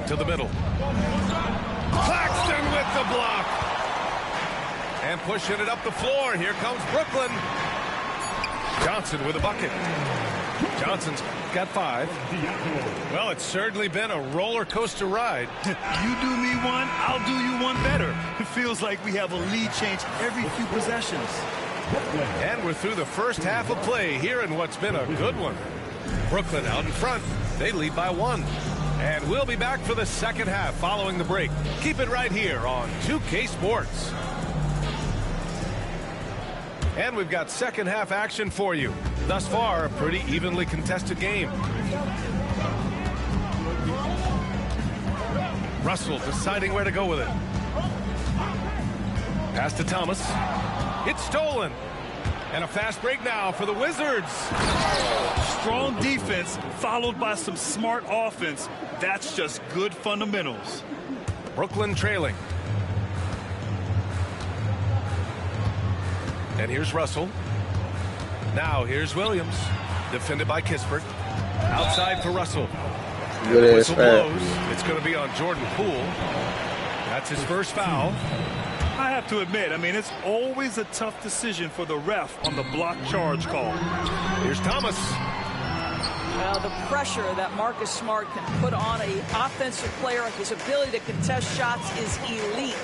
To the middle. Claxton with the block. And pushing it up the floor. Here comes Brooklyn. Johnson with a bucket. Johnson's got 5. Well, it's certainly been a roller coaster ride. You do me one, I'll do you one better. It feels like we have a lead change every few possessions. And we're through the first half of play here in what's been a good one. Brooklyn out in front. They lead by 1. And we'll be back for the second half following the break. Keep it right here on 2K Sports. And we've got second half action for you. Thus far, a pretty evenly contested game. Russell deciding where to go with it. Pass to Thomas. It's stolen. And a fast break now for the Wizards. Strong defense followed by some smart offense. That's just good fundamentals. Brooklyn trailing. And here's Russell. Now here's Williams. Defended by Kispert. Outside for Russell. Good Whistle blows. It's going to be on Jordan Poole. That's his first foul. I have to admit, it's always a tough decision for the ref on the block charge call. Here's Thomas. Well, the pressure that Marcus Smart can put on an offensive player, his ability to contest shots is elite.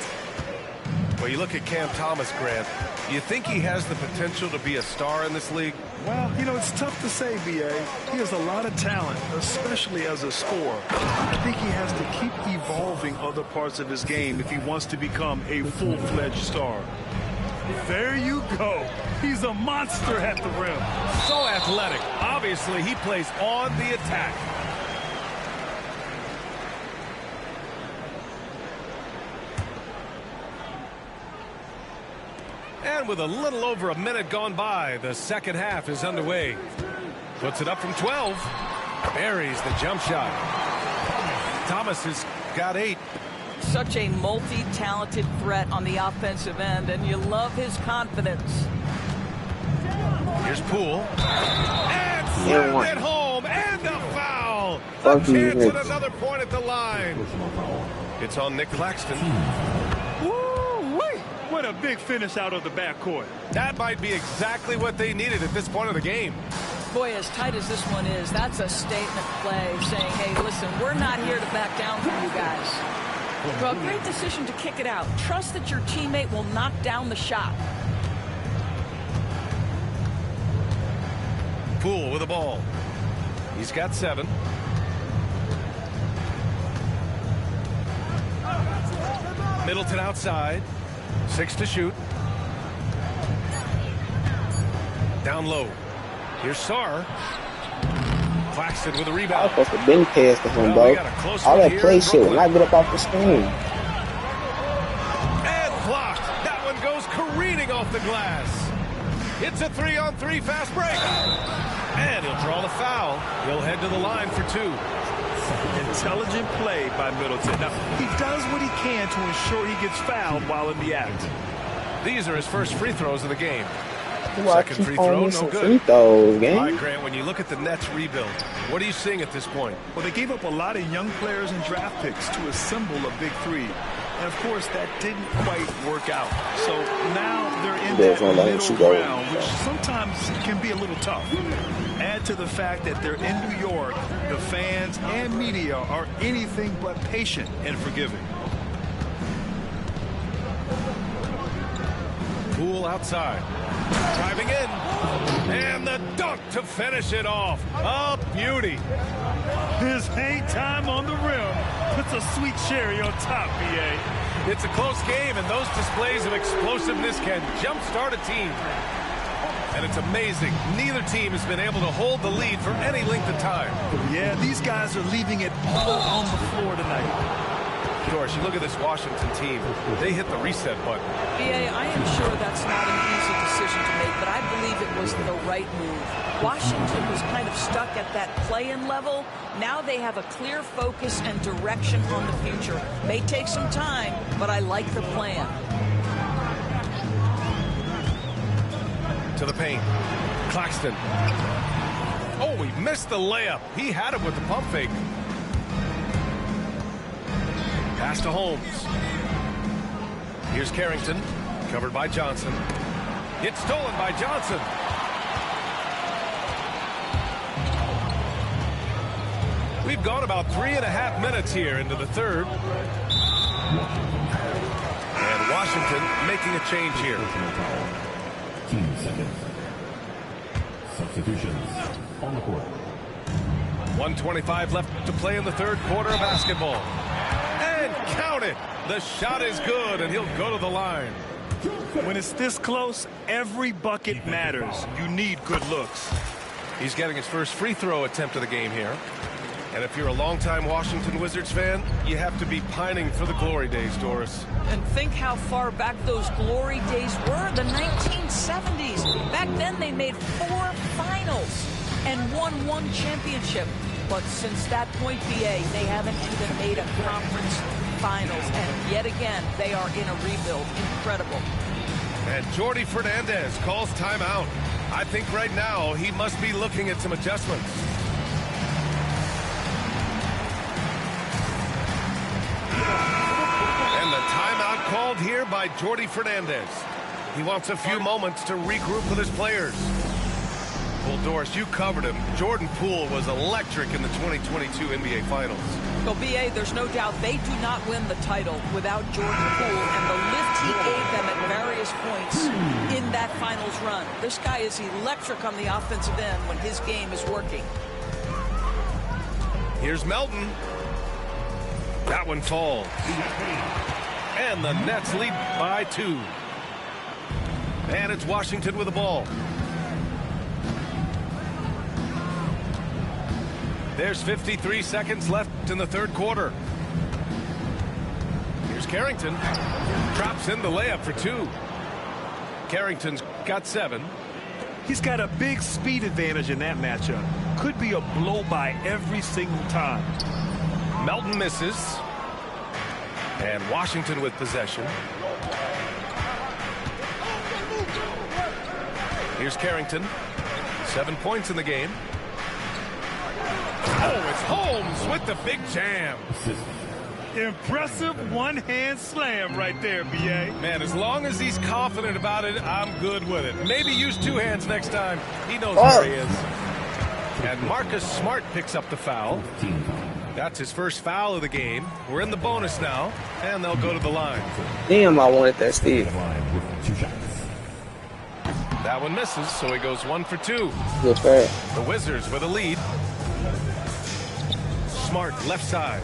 Well, you look at Cam Thomas, Grant. You think he has the potential to be a star in this league? Well, it's tough to say, B.A. He has a lot of talent, especially as a scorer. I think he has to keep evolving other parts of his game if he wants to become a full-fledged star. There you go. He's a monster at the rim. So athletic. Obviously, he plays on the attack. And with a little over a minute gone by, the second half is underway. Puts it up from 12. Buries the jump shot. Thomas has got 8. Such a multi-talented threat on the offensive end, and you love his confidence. Here's Poole. And slammed it home. And a foul. A chance at another point at the line. It's on Nick Claxton. What a big finish out of the backcourt. That might be exactly what they needed at this point of the game. Boy, as tight as this one is, that's a statement play saying, hey, listen, we're not here to back down from you guys. Well, great decision to kick it out. Trust that your teammate will knock down the shot. Poole with the ball. He's got 7. Middleton outside. 6 to shoot. Down low. Here's Sarr. Claxton with a rebound. I was supposed to been past to him, bro. All that play shit when I get up off the screen. And blocked. That one goes careening off the glass. It's a 3-on-3 fast break. And he'll draw the foul. He'll head to the line for 2. Intelligent play by Middleton. Now, he does what he can to ensure he gets fouled while in the act. These are his first free throws of the game. Second free throw, no good. Free throws, game. All right, Grant, when you look at the Nets rebuild, what are you seeing at this point? Well, they gave up a lot of young players and draft picks to assemble a big 3. And, of course, that didn't quite work out. So now they're in that middle ground, which sometimes can be a little tough. Add to the fact that they're in New York, the fans and media are anything but patient and forgiving. Poole outside. Driving in. And the dunk to finish it off. A beauty. His hang time on the rim puts a sweet cherry on top, B.A. It's a close game, and those displays of explosiveness can jumpstart a team. And it's amazing. Neither team has been able to hold the lead for any length of time. Yeah, these guys are leaving it all on the floor tonight. Doris, you look at this Washington team. They hit the reset button. BA, I am sure that's not an easy decision to make, but I believe it was the right move. Washington was kind of stuck at that play-in level. Now they have a clear focus and direction on the future. May take some time, but I like the plan. To the paint. Claxton. Oh, he missed the layup. He had it with the pump fake. Pass to Holmes. Here's Carrington. Covered by Johnson. It's stolen by Johnson. We've gone about 3.5 minutes here into the third. And Washington making a change here. 15 seconds. Substitutions on the court. 1:25 left to play in the third quarter of basketball. And count it. The shot is good, and he'll go to the line. When it's this close, every bucket matters. You need good looks. He's getting his first free throw attempt of the game here. And if you're a longtime Washington Wizards fan, you have to be pining for the glory days, Doris. And think how far back those glory days were, the 1970s. Back then they made 4 finals and won 1 championship. But since that point, BA, they haven't even made a conference finals. And yet again, they are in a rebuild. Incredible. And Jordi Fernandez calls timeout. I think right now he must be looking at some adjustments. And the timeout called here by Jordi Fernandez. He wants a few moments to regroup with his players. Well, Doris, you covered him. Jordan Poole was electric in the 2022 NBA Finals. Well, BA, there's no doubt they do not win the title without Jordan Poole and the lift he gave them at various points in that finals run. This guy is electric on the offensive end when his game is working. Here's Melton. That one falls. And the Nets lead by 2. And it's Washington with the ball. There's 53 seconds left in the third quarter. Here's Carrington. Drops in the layup for 2. Carrington's got 7. He's got a big speed advantage in that matchup. Could be a blow by every single time. Melton misses. And Washington with possession. Here's Carrington. 7 points in the game. Oh, it's Holmes with the big jam. Impressive one-hand slam right there, B.A. Man, as long as he's confident about it, I'm good with it. Maybe use 2 hands next time. He knows where he is. And Marcus Smart picks up the foul. That's his first foul of the game. We're in the bonus now, and they'll go to the line. Damn, I wanted that steal. That one misses, so he goes 1 for 2. Good fair. The Wizards with a lead. Smart left side.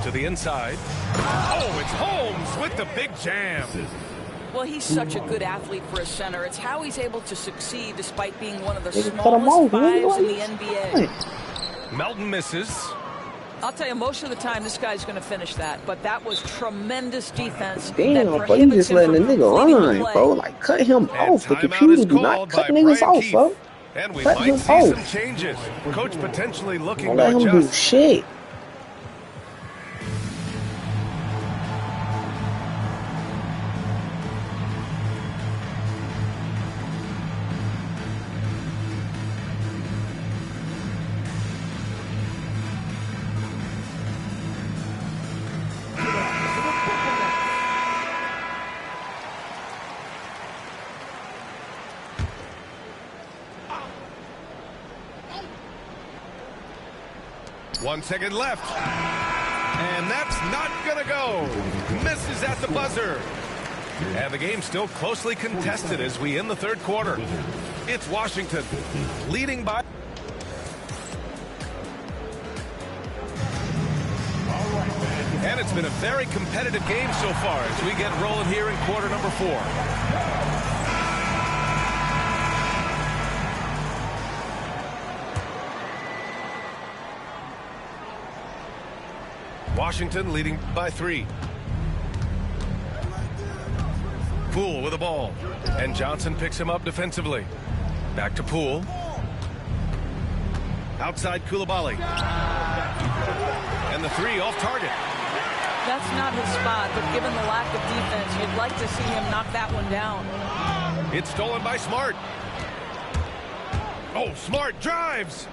To the inside. Oh, it's Holmes with the big jam. Well, he's such a good athlete for a center. It's how he's able to succeed despite being one of the smallest 5s in the NBA. Melton misses. I'll tell you, most of the time, this guy's going to finish that. But that was tremendous defense. Damn, bro, you just letting the nigga run, bro. Like, cut him off. The computer do not cut niggas off, bro. And we cut might see off. some changes. Coach potentially looking Don't to let him do adjust. shit. One second left. And that's not going to go. Misses at the buzzer. And the game's still closely contested as we end the third quarter. It's Washington leading by. And it's been a very competitive game so far as we get rolling here in quarter number 4. Washington leading by 3. Poole with the ball. And Johnson picks him up defensively. Back to Poole. Outside Coulibaly. And the 3 off target. That's not his spot, but given the lack of defense, you'd like to see him knock that one down. It's stolen by Smart. Oh, Smart drives.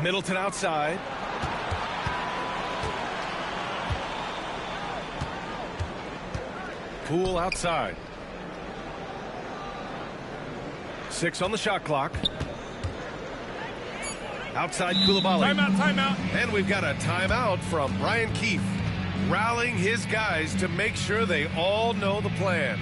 Middleton outside. Poole outside. 6 on the shot clock. Outside Coulibaly. Timeout. And we've got a timeout from Brian Keefe, rallying his guys to make sure they all know the plan.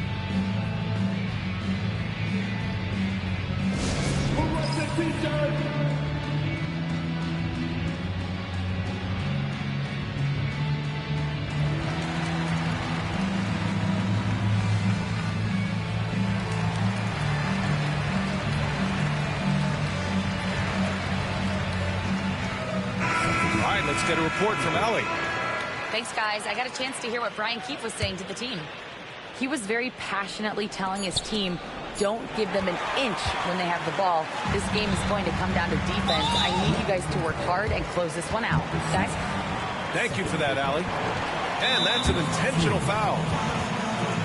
Let's get a report from Allie. Thanks, guys. I got a chance to hear what Brian Keefe was saying to the team. He was very passionately telling his team, don't give them an inch when they have the ball. This game is going to come down to defense. I need you guys to work hard and close this one out. Guys? Thank you for that, Allie. And that's an intentional foul.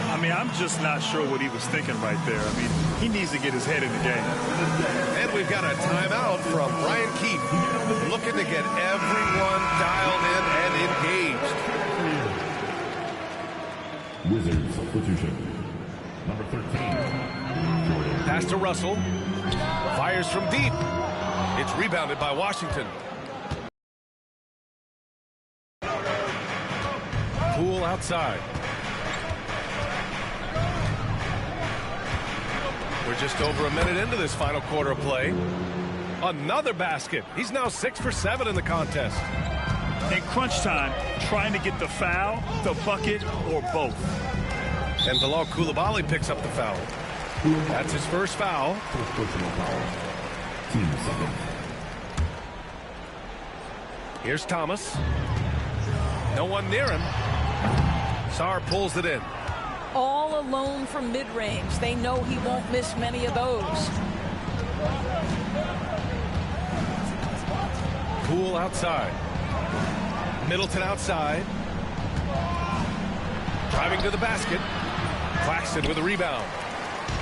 I mean, I'm just not sure what he was thinking right there. I mean, he needs to get his head in the game. And we've got a timeout from Brian Keefe, looking to get everyone dialed in and engaged. Wizards substitution. Number 13. Pass to Russell. Fires from deep. It's rebounded by Washington. Poole outside. We're just over a minute into this final quarter of play. Another basket. He's now 6 for 7 in the contest. In crunch time, trying to get the foul, the bucket, or both. And Bilal Coulibaly picks up the foul. That's his first foul. Team second. Here's Thomas. No one near him. Sarr pulls it in. All alone from mid-range. They know he won't miss many of those. Poole outside. Middleton outside. Driving to the basket. Claxton with a rebound.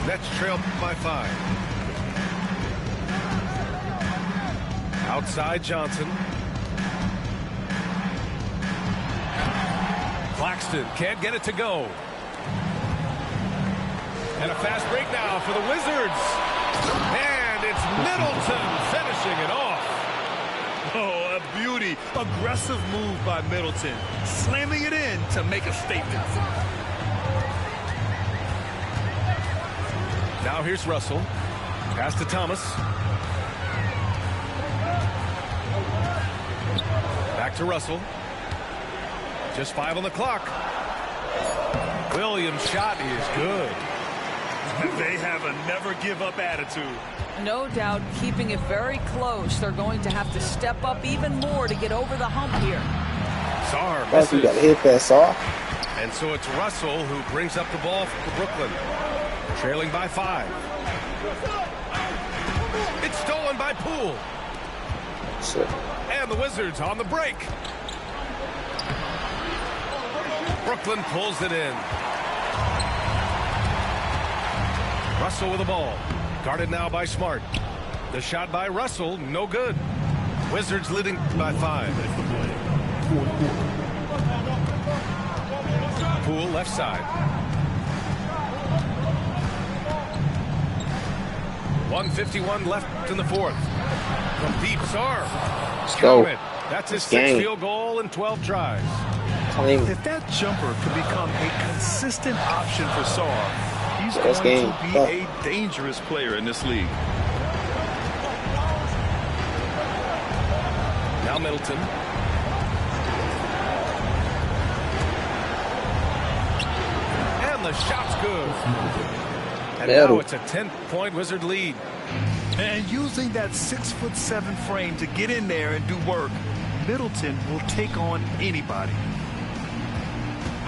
Nets trail by 5. Outside Johnson. Claxton can't get it to go. And a fast break now for the Wizards. And it's Middleton finishing it off. Oh, a beauty. Aggressive move by Middleton. Slamming it in to make a statement. Now here's Russell. Pass to Thomas. Back to Russell. Just 5 on the clock. Williams' shot is good. They have a never-give-up attitude. No doubt keeping it very close. They're going to have to step up even more to get over the hump here. Sarr Plus, you got to hit that Sarr. And so it's Russell who brings up the ball for Brooklyn. Trailing by 5. It's stolen by Poole. Shit. And the Wizards on the break. Brooklyn pulls it in. Russell with the ball. Guarded now by Smart. The shot by Russell, no good. Wizards leading by 5. Poole left side. 1:51 left in the 4th. From deep, Sarr. Let's go. That's his 6th Gang. field goal in 12 tries. If that jumper could become a consistent option for Sarr, he's That's going game. to be a dangerous player in this league. Now Middleton. the shot's good. And That'll. now it's a 10-point Wizard lead. And using that 6'7" frame to get in there and do work, Middleton will take on anybody.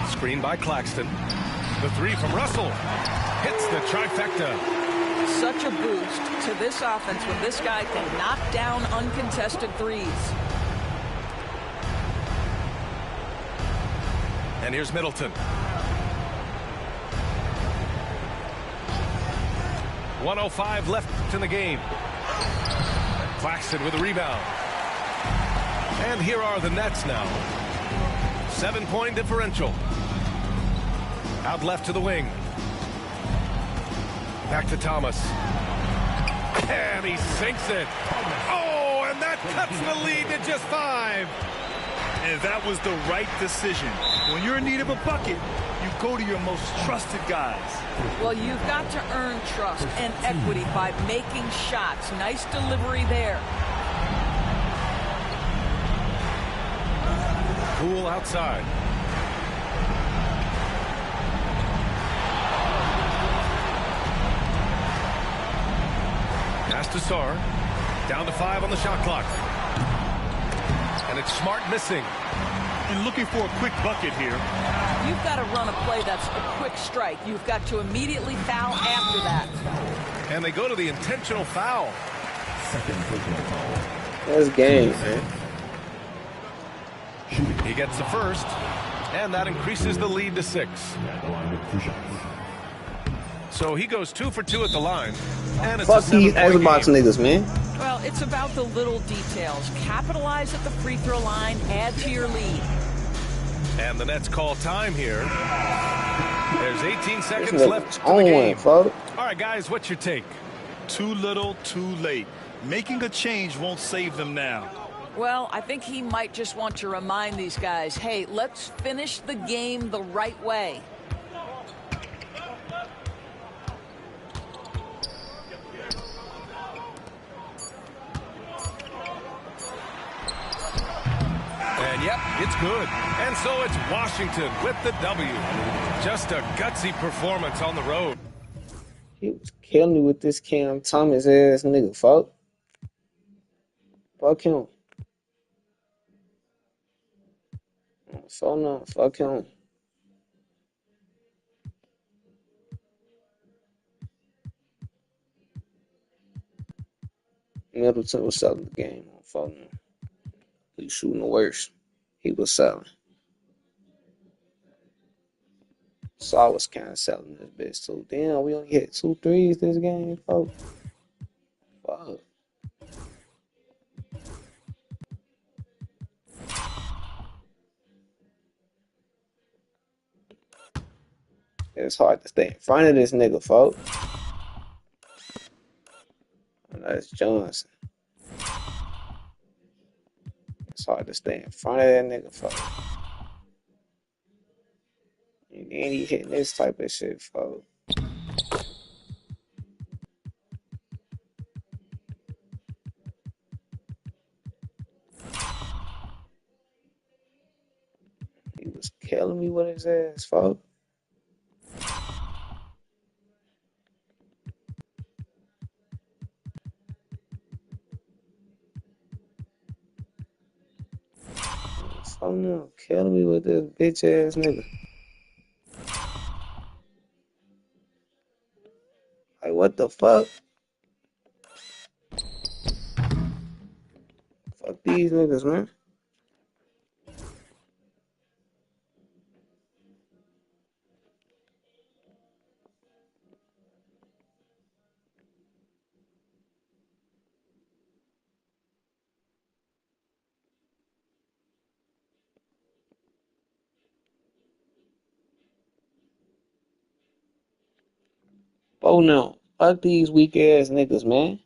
Screen by Claxton. The three from Russell. Hits the trifecta. Such a boost to this offense when this guy can knock down uncontested threes. And here's Middleton. 1:05 left in the game. Claxton with a rebound. And here are the Nets now. 7-point differential. Out left to the wing. Back to Thomas. And he sinks it. Oh, and that cuts the lead to just 5. And that was the right decision. When you're in need of a bucket, you go to your most trusted guys. Well, you've got to earn trust and equity by making shots. Nice delivery there. Cool outside. Pass to Sarr. Down to 5 on the shot clock. And it's Smart missing. And looking for a quick bucket here. You've got to run a play that's a quick strike. You've got to immediately foul after that. And they go to the intentional foul. Second personal foul. That's game, man. He gets the first, and that increases the lead to 6. At the line with 2 shots. So he goes 2 for 2 at the line. And it's Fuck a these 7-point Xbox game. niggas, man. Well, it's about the little details. Capitalize at the free throw line, add to your lead. And the Nets call time here. There's 18 This seconds nigga left in the on, game. folks. All right, guys, what's your take? Too little, too late. Making a change won't save them now. Well, I think he might just want to remind these guys, hey, let's finish the game the right way. And yep, it's good. And so it's Washington with the W. Just a gutsy performance on the road. He was killing me with this Cam Thomas ass nigga, fuck. Fuck him. So no, fuck him. Middleton was selling the game on phone. He was shooting the worst. He was selling. Saw was kind of selling this bitch too. Damn, we only hit 2 threes this game, folks. Fuck. It's hard to stay in front of this nigga, folks. And that's Johnson. It's hard to stay in front of that nigga, folks. And then he hitting this type of shit, folks. He was killing me with his ass, folks. Oh no, killing me with this bitch ass nigga. Like, what the fuck? Fuck these niggas, man. Oh no, fuck these weak ass niggas, man.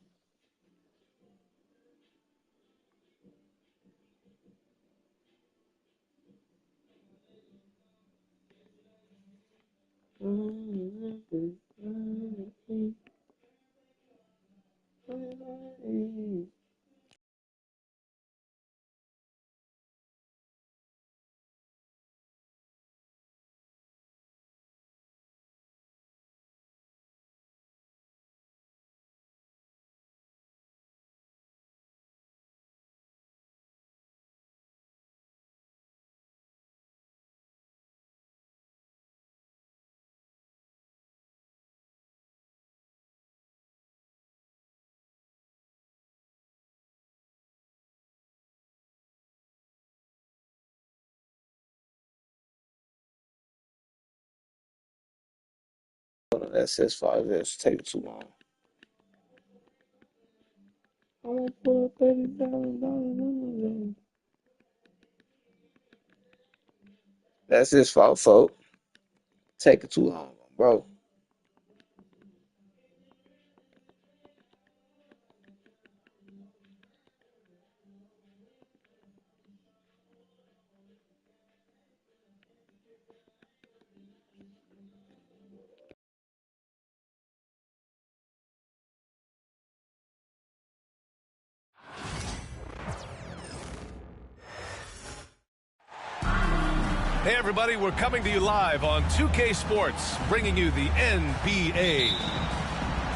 That's his fault. It's taking too long. I'm gonna put up $30,000. That's his fault, folks. Taking too long, bro. Hey everybody, we're coming to you live on 2K Sports, bringing you the NBA.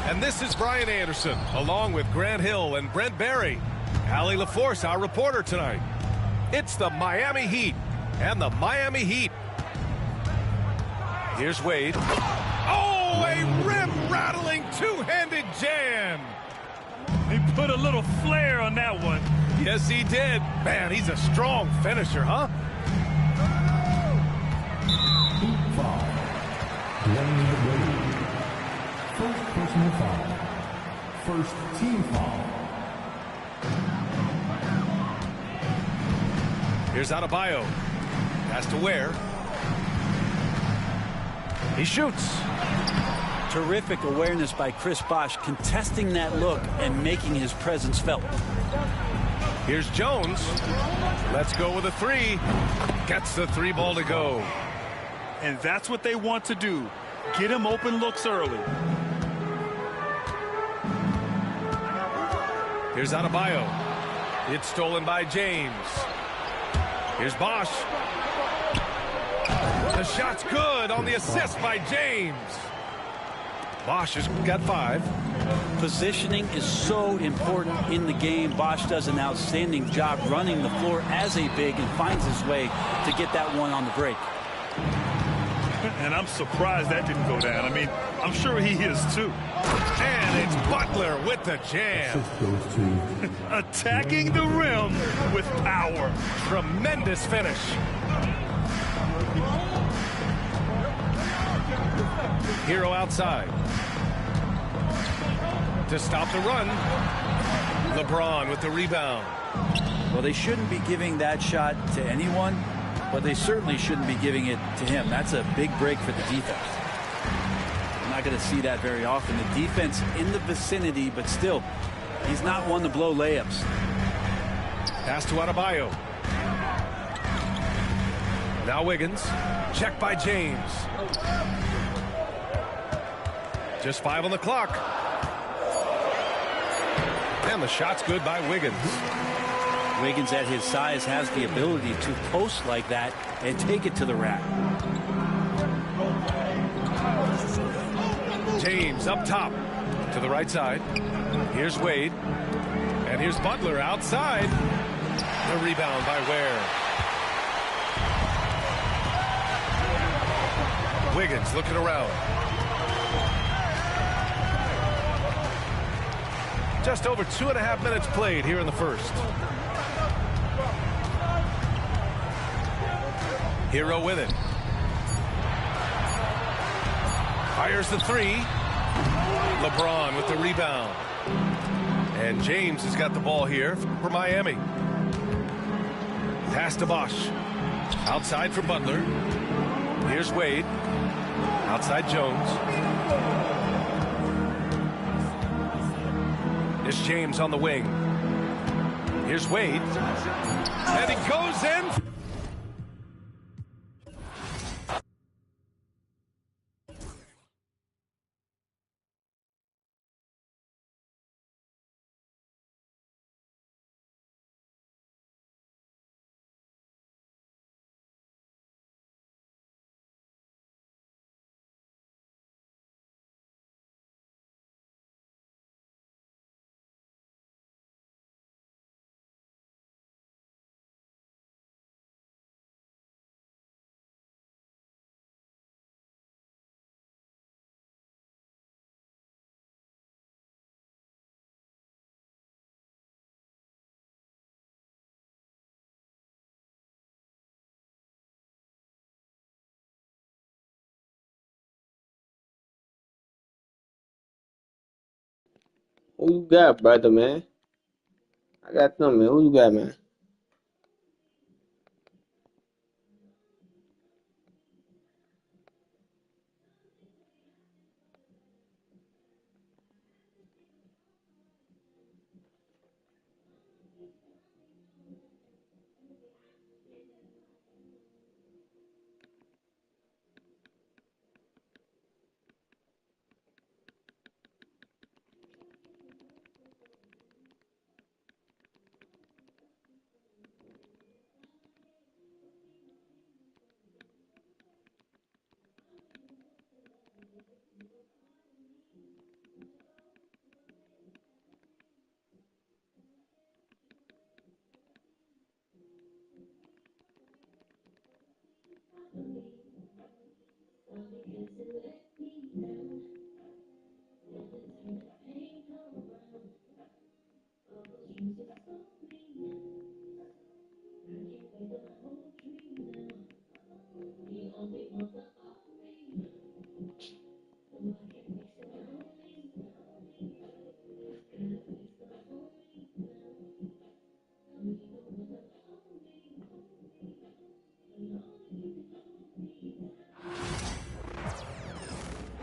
And this is Brian Anderson, along with Grant Hill and Brent Barry. Allie LaForce, our reporter tonight. It's the Miami Heat and the Miami Heat. Here's Wade. Oh, a rim-rattling two-handed jam. He put a little flair on that one. Yes, he did. Man, he's a strong finisher, huh? Foul. Dwayne Wade. First personal foul. First team foul. Here's Adebayo. Pass to Ware. He shoots. Terrific awareness by Chris Bosh, contesting that look and making his presence felt. Here's Jones. Let's go with a three. Gets the three ball to go. And that's what they want to do. Get him open looks early. Here's Adebayo. It's stolen by James. Here's Bosh. The shot's good on the assist by James. Bosh has got 5. Positioning is so important in the game. Bosh does an outstanding job running the floor as a big and finds his way to get that one on the break. And I'm surprised that didn't go down. I mean, I'm sure he is too. And it's Butler with the jam. Assist goes to Attacking the rim with power. Tremendous finish. Hero outside. To stop the run. LeBron with the rebound. Well, they shouldn't be giving that shot to anyone, but they certainly shouldn't be giving it to him. That's a big break for the defense. I'm not going to see that very often. The defense in the vicinity, but still, he's not one to blow layups. Pass to Adebayo. Now Wiggins. Checked by James. Just 5 on the clock. And the shot's good by Wiggins. Wiggins at his size has the ability to post like that and take it to the rack. James up top to the right side. Here's Wade. And here's Butler outside. The rebound by Ware. Wiggins looking around. Just over 2.5 minutes played here in the first. Hero with it. Fires the three. LeBron with the rebound. And James has got the ball here for Miami. Pass to Bosh. Outside for Butler. Here's Wade. Outside Jones. It's James on the wing. Here's Wade. And he goes in. Who you got, brother, man? I got them, man. Who you got, man?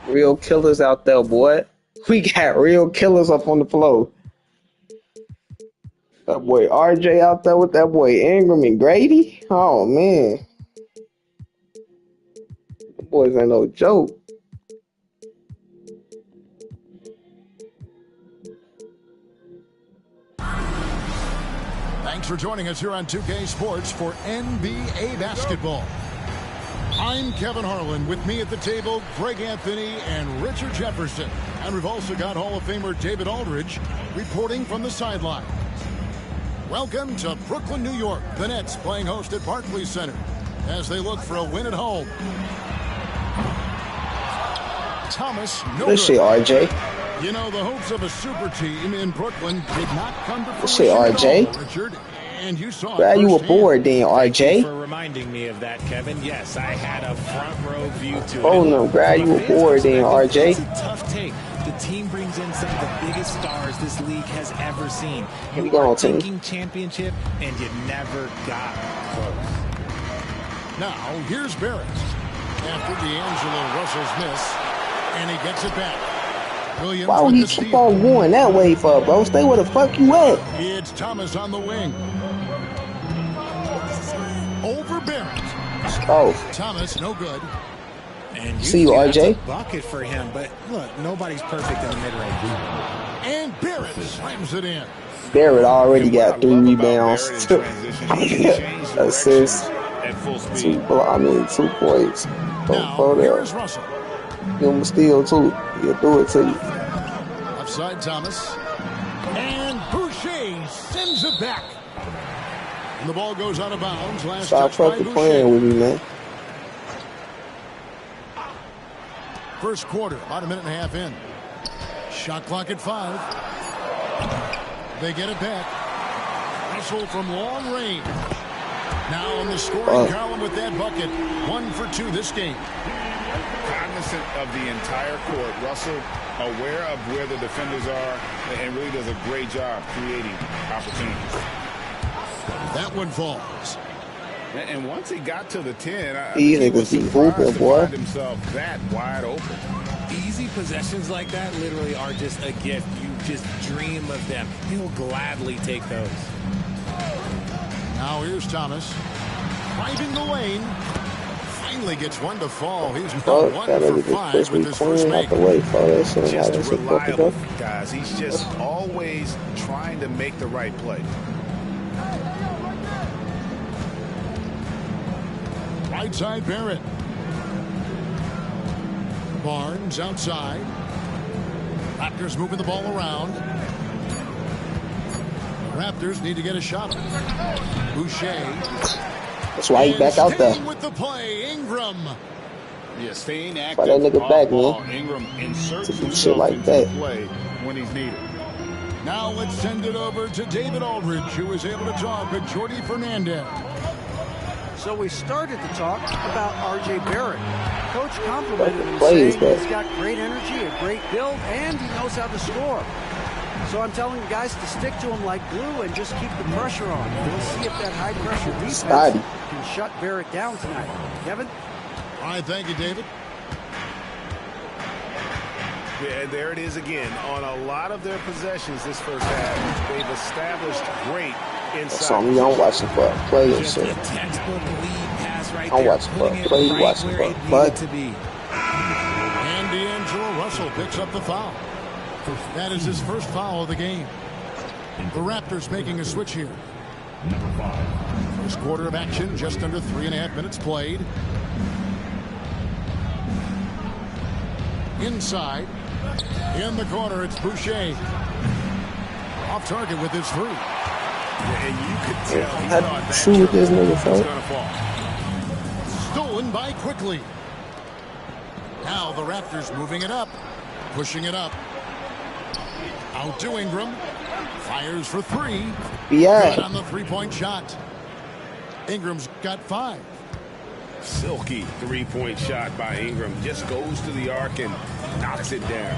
Real killers out there, boy. We got real killers up on the floor. That boy RJ out there with that boy Ingram and Grady. Oh man, the boys ain't no joke. Thanks for joining us here on 2K Sports for NBA basketball. I'm Kevin Harlan. With me at the table, Greg Anthony and Richard Jefferson. And we've also got Hall of Famer David Aldridge reporting from the sideline. Welcome to Brooklyn, New York. The Nets playing host at Barclays Center as they look for a win at home. Thomas, no Good shit, RJ. You know, the hopes of a super team in Brooklyn did not come to Good shit, fruition RJ. at all, Richard. And you saw Glad it you were firsthand. bored then, Thank you RJ. for reminding me of that, Kevin. Yes, I had a front row view to it. Oh no, glad you were bored then, RJ. It's a tough take. The team brings in some of the biggest stars this league has ever seen. Here we You go, were team. thinking championship, and you never got close. Now, here's Barrett. After D'Angelo Russell's miss, and he gets it back. Williams Why would with he the keep steal. on going that way for, bro? Stay where the fuck you at. It's Thomas on the wing. Over Barrett. Oh, Thomas, no good. And See you, usually RJ. that's a bucket for him, but look, nobody's perfect in the mid-range. And Barrett slams it in. Barrett already got 3 rebounds, assists, At full 2 speed. 2 points. Now, here is Russell. Give him a steal too. He'll do it to you. Upside Thomas. And Boucher sends it back. And the ball goes out of bounds. Last Stop touch by fucking playing Boucher. with me, man. First quarter, about a minute and a half in. Shot clock at 5. They get it back. Russell from long range. Now on the scoring column with that bucket. 1 for 2 this game. Cognizant of the entire court. Russell aware of where the defenders are and really does a great job creating opportunities. That one falls. And once he got to the 10, I These think he was niggas be surprised hooping, to boy. find himself that wide open. Easy possessions like that literally are just a gift. You just dream of them. He'll gladly take those. Now here's Thomas. Driving the lane. Finally gets one to fall. He's now Fuck, 1 that for nigga just 5 pushed with me his first clean out make. the way, for that shit. How Just that shit supposed to reliable, go? guys. He's just always trying to make the right play. Right side Barrett. Barnes outside. Raptors moving the ball around. Raptors need to get a shot. Boucher. That's why he back out there. With the play, Ingram. Yeah, staying Why active. that nigga off back, ball. man? Ingram inserts To do shit himself like into that. the play when he's needed. Now let's send it over to David Aldridge, who was able to talk with Jordy Fernandez. So we started to talk about R.J. Barrett. Coach complimented him, Plays saying that. he's got great energy, a great build, and he knows how to score. So So I'm telling you guys to stick to him like glue and just keep the pressure on. We'll see if that high-pressure defense can shut Barrett down tonight. Kevin? All right, thank you, David. Yeah, and there it is again. On a lot of their possessions this first half, they've established great inside. So I'm watching for a play and Just shit. a textbook lead pass right I'm there. watching for a Putting it play, right watching where for a it play. needed to be. And D'Angelo Russell picks up the foul. That is his first foul of the game. The Raptors making a switch here. First quarter of action, just under 3.5 minutes played. Inside. In the corner, it's Boucher. Off target with his three. And you could tell he How thought that shoot this nigga, was fella? going to fall. Stolen by Quickly. Now the Raptors moving it up. Pushing it up. Out to Ingram. Fires for three. Yeah. Good on the three-point shot. Ingram's got 5. Silky three-point shot by Ingram. Just goes to the arc and knocks it down.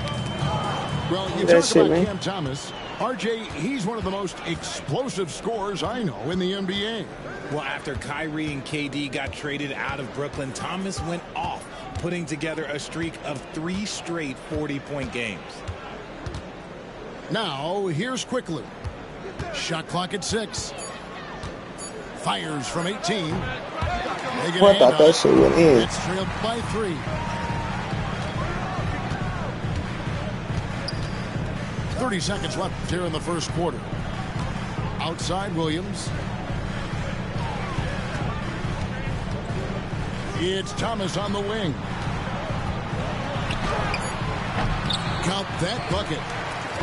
Well, you That talk shit, about man. Cam Thomas. RJ, he's one of the most explosive scorers I know in the NBA. Well, after Kyrie and KD got traded out of Brooklyn, Thomas went off, putting together a streak of 3 straight 40-point games. Now, here's Quickly. Shot clock at 6. Fires from 18. I thought that shit went in. It's trailed by 3. .30 seconds left here in the first quarter. Outside Williams. It's Thomas on the wing. Count that bucket.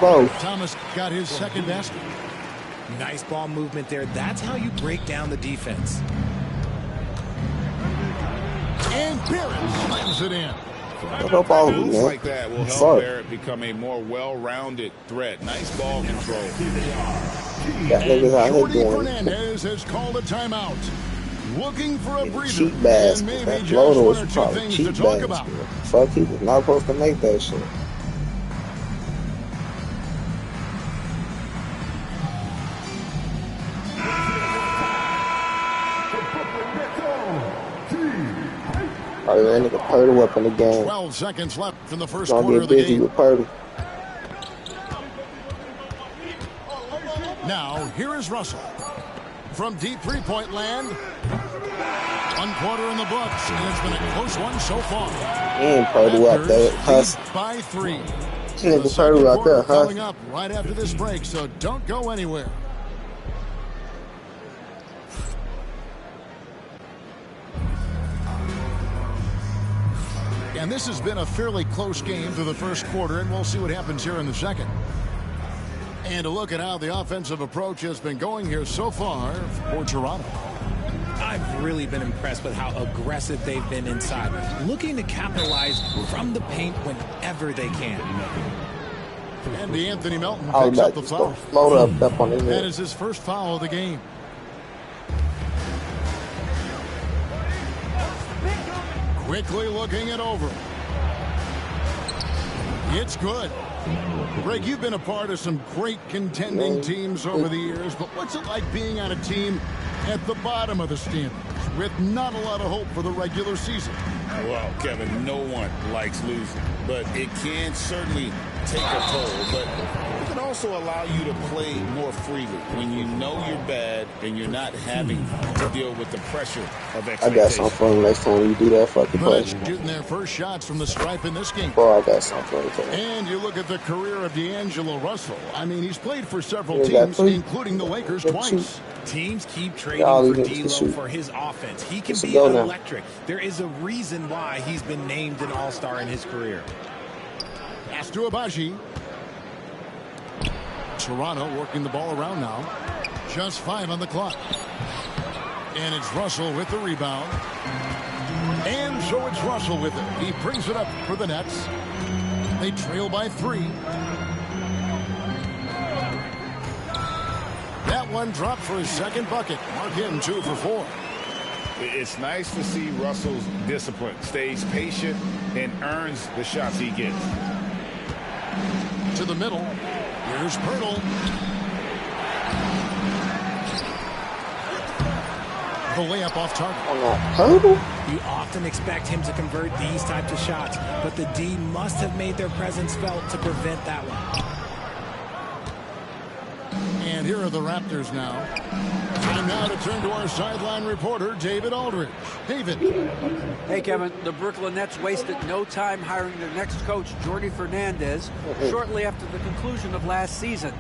Bro. Thomas got his second basket. Nice ball movement there. That's how you break down the defense. And Barrett slams it in. Moves like that will help Barrett become a more well-rounded threat. Nice ball control. Jordy Fernandez has called a timeout. Looking for a breather. Cheap basket. And maybe That just floater one was or two probably things to cheap talk basket. about. Fuck, he was not supposed to make that shit. Probably that nigga Purtle up in the game. 12 seconds left in the first Gonna quarter get of the busy game. with Purtle. Now, here is Russell. From deep three-point land. 1 quarter in the books, and it's been a close one so far. And Purtle out there Raptors hustling. by 3. Nigga The second Purtle out there quarter coming hustling. up right after this break, so don't go anywhere. And this has been a fairly close game through the first quarter, and we'll see what happens here in the second. And a look at how the offensive approach has been going here so far for Toronto. I've really been impressed with how aggressive they've been inside, looking to capitalize from the paint whenever they can. And Anthony Melton I was picks up about the to foul. float up on his That head. is his first foul of the game. Quickly looking it over. It's good. Greg, you've been a part of some great contending teams over the years, but what's it like being on a team at the bottom of the standings with not a lot of hope for the regular season? Well, Kevin, no one likes losing, but it can certainly take a toll. But it can also allow you to play more freely when you know you're bad and you're not having to deal with the pressure of I expectations. got something for him next time you do that fucking play. Bullets shooting their first shots from the stripe in this game. Boy, I got something for him. And you look at the career of D'Angelo Russell. I mean, he's played for several Yeah, teams, exactly. including the Lakers Yeah, twice. Teams keep Yeah, trading all for these niggas can D'Lo shoot. for his offense. He can It's a be go now. electric. There is a reason why he's been named an all-star in his career. Pass to Abaji. Toronto working the ball around now. Just 5 on the clock. And it's Russell with the rebound. And so it's Russell with it. He brings it up for the Nets. They trail by 3. That one dropped for his second bucket. Mark him 2 for 4. It's nice to see Russell's discipline. Stays patient and earns the shots he gets. To the middle. Here's Pirtle. The layup off target. You often expect him to convert these types of shots, but the D must have made their presence felt to prevent that one. And here are the Raptors now. Time now to turn to our sideline reporter, David Aldridge. David. Hey, Kevin. The Brooklyn Nets wasted no time hiring their next coach, Jordi Fernandez, shortly after the conclusion of last season.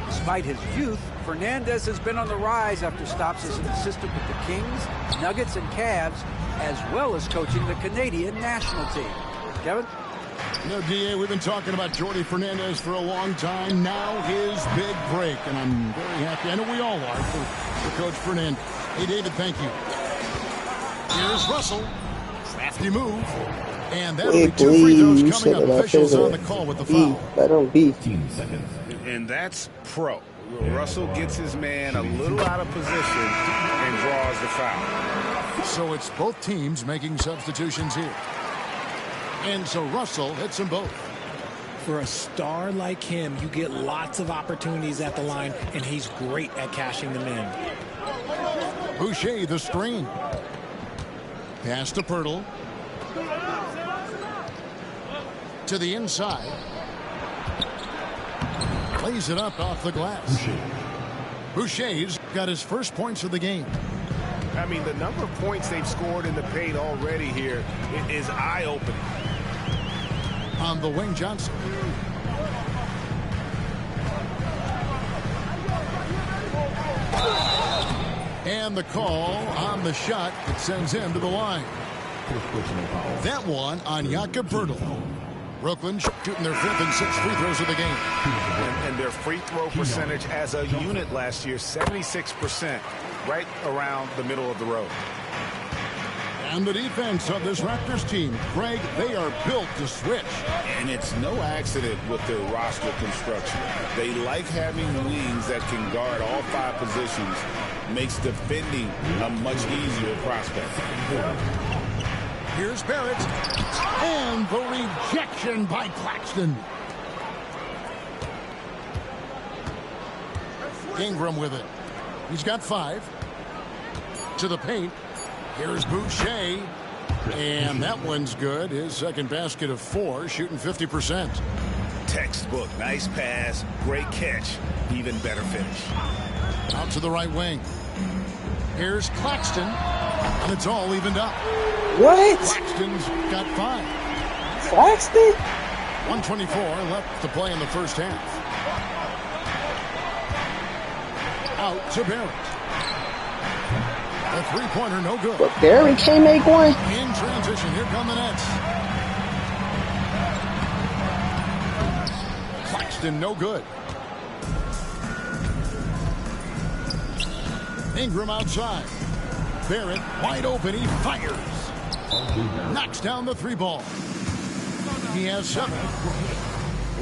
Despite his youth, Fernandez has been on the rise after stops as an assistant with the Kings, Nuggets, and Cavs, as well as coaching the Canadian national team. Kevin? You know, DA, we've been talking about Jordi Fernandez for a long time. Now his big break, and I'm very happy. I know we all are for Coach Fernandez. Hey, David, thank you. Here's Russell. Crafty move. And that'll be 2 free throws coming up. Officials on the call with the foul. Let him be. 15 seconds. And that's pro. Russell gets his man a little out of position and draws the foul. So it's both teams making substitutions here. And so Russell hits them both. For a star like him, you get lots of opportunities at the line, and he's great at cashing them in. Boucher, the screen. Pass to Pirtle. To the inside. Plays it up off the glass. Boucher's got his first points of the game. I mean, the number of points they've scored in the paint already here is eye-opening. On the wing, Johnson. And the call on the shot that sends him to the line. That one on Jakob Pirtle. Brooklyn shooting their 5th and 6th free throws of the game. And their free throw percentage as a unit last year, 76%, right around the middle of the road. And the defense of this Raptors team, Greg, they are built to switch. And it's no accident with their roster construction. They like having wings that can guard all 5 positions. Makes defending a much easier prospect. Here's Barrett. And the rejection by Claxton. Ingram with it. He's got 5. To the paint. Here's Boucher. And that one's good. His second basket of 4, shooting 50%. Textbook. Nice pass. Great catch. Even better finish. Out to the right wing. Here's Claxton. And it's all evened up. What? Claxton's got 5. Claxton? 124 left to play in the first half. Out to Barrett. A three-pointer, no good. But Barrett can't make one. In transition, here come the Nets. Claxton, no good. Ingram outside. Barrett wide open. He fires. Knocks down the 3 ball. He has 7.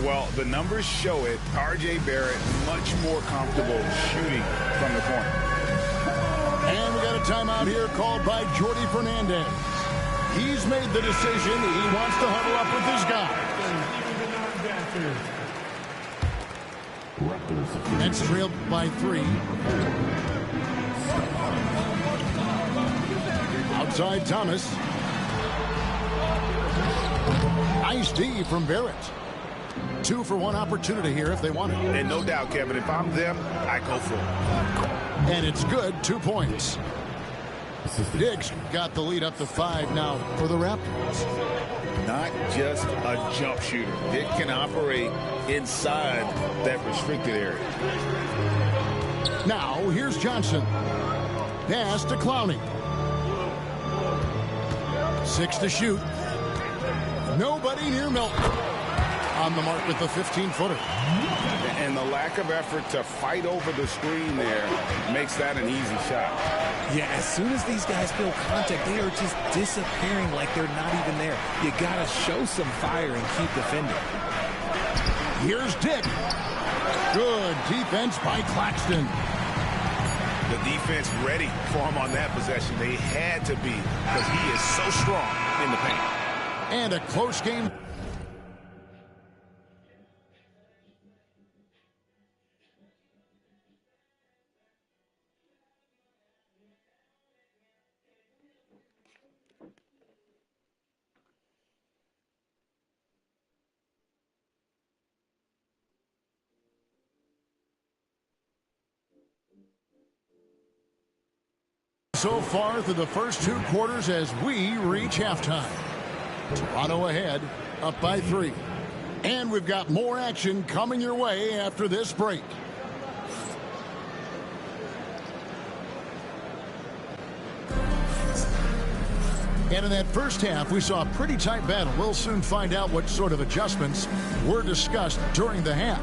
Well, the numbers show it. R.J. Barrett much more comfortable shooting from the corner. And we got a timeout here called by Jordi Fernandez. He's made the decision. He wants to huddle up with his guy. Nets trailed by 3. Outside Thomas. Nice D from Barrett. 2 for 1 opportunity here if they want it. And no doubt, Kevin, if I'm them, I go for it. And it's good. 2 points. Diggs got the lead up to 5 now for the Raptors. Not just a jump shooter. Dick can operate inside that restricted area. Now here's Johnson. Pass to Clowney. 6 to shoot. Nobody near Milton. On the mark with the 15-footer. And the lack of effort to fight over the screen there makes that an easy shot. Yeah, as soon as these guys feel contact, they are just disappearing like they're not even there. You got to show some fire and keep defending. Here's Dick. Good defense by Claxton. The defense ready for him on that possession. They had to be because he is so strong in the paint. And a close game. So far through the first 2 quarters as we reach halftime. Toronto ahead, up by 3. And we've got more action coming your way after this break. And in that first half, we saw a pretty tight battle. We'll soon find out what sort of adjustments were discussed during the half.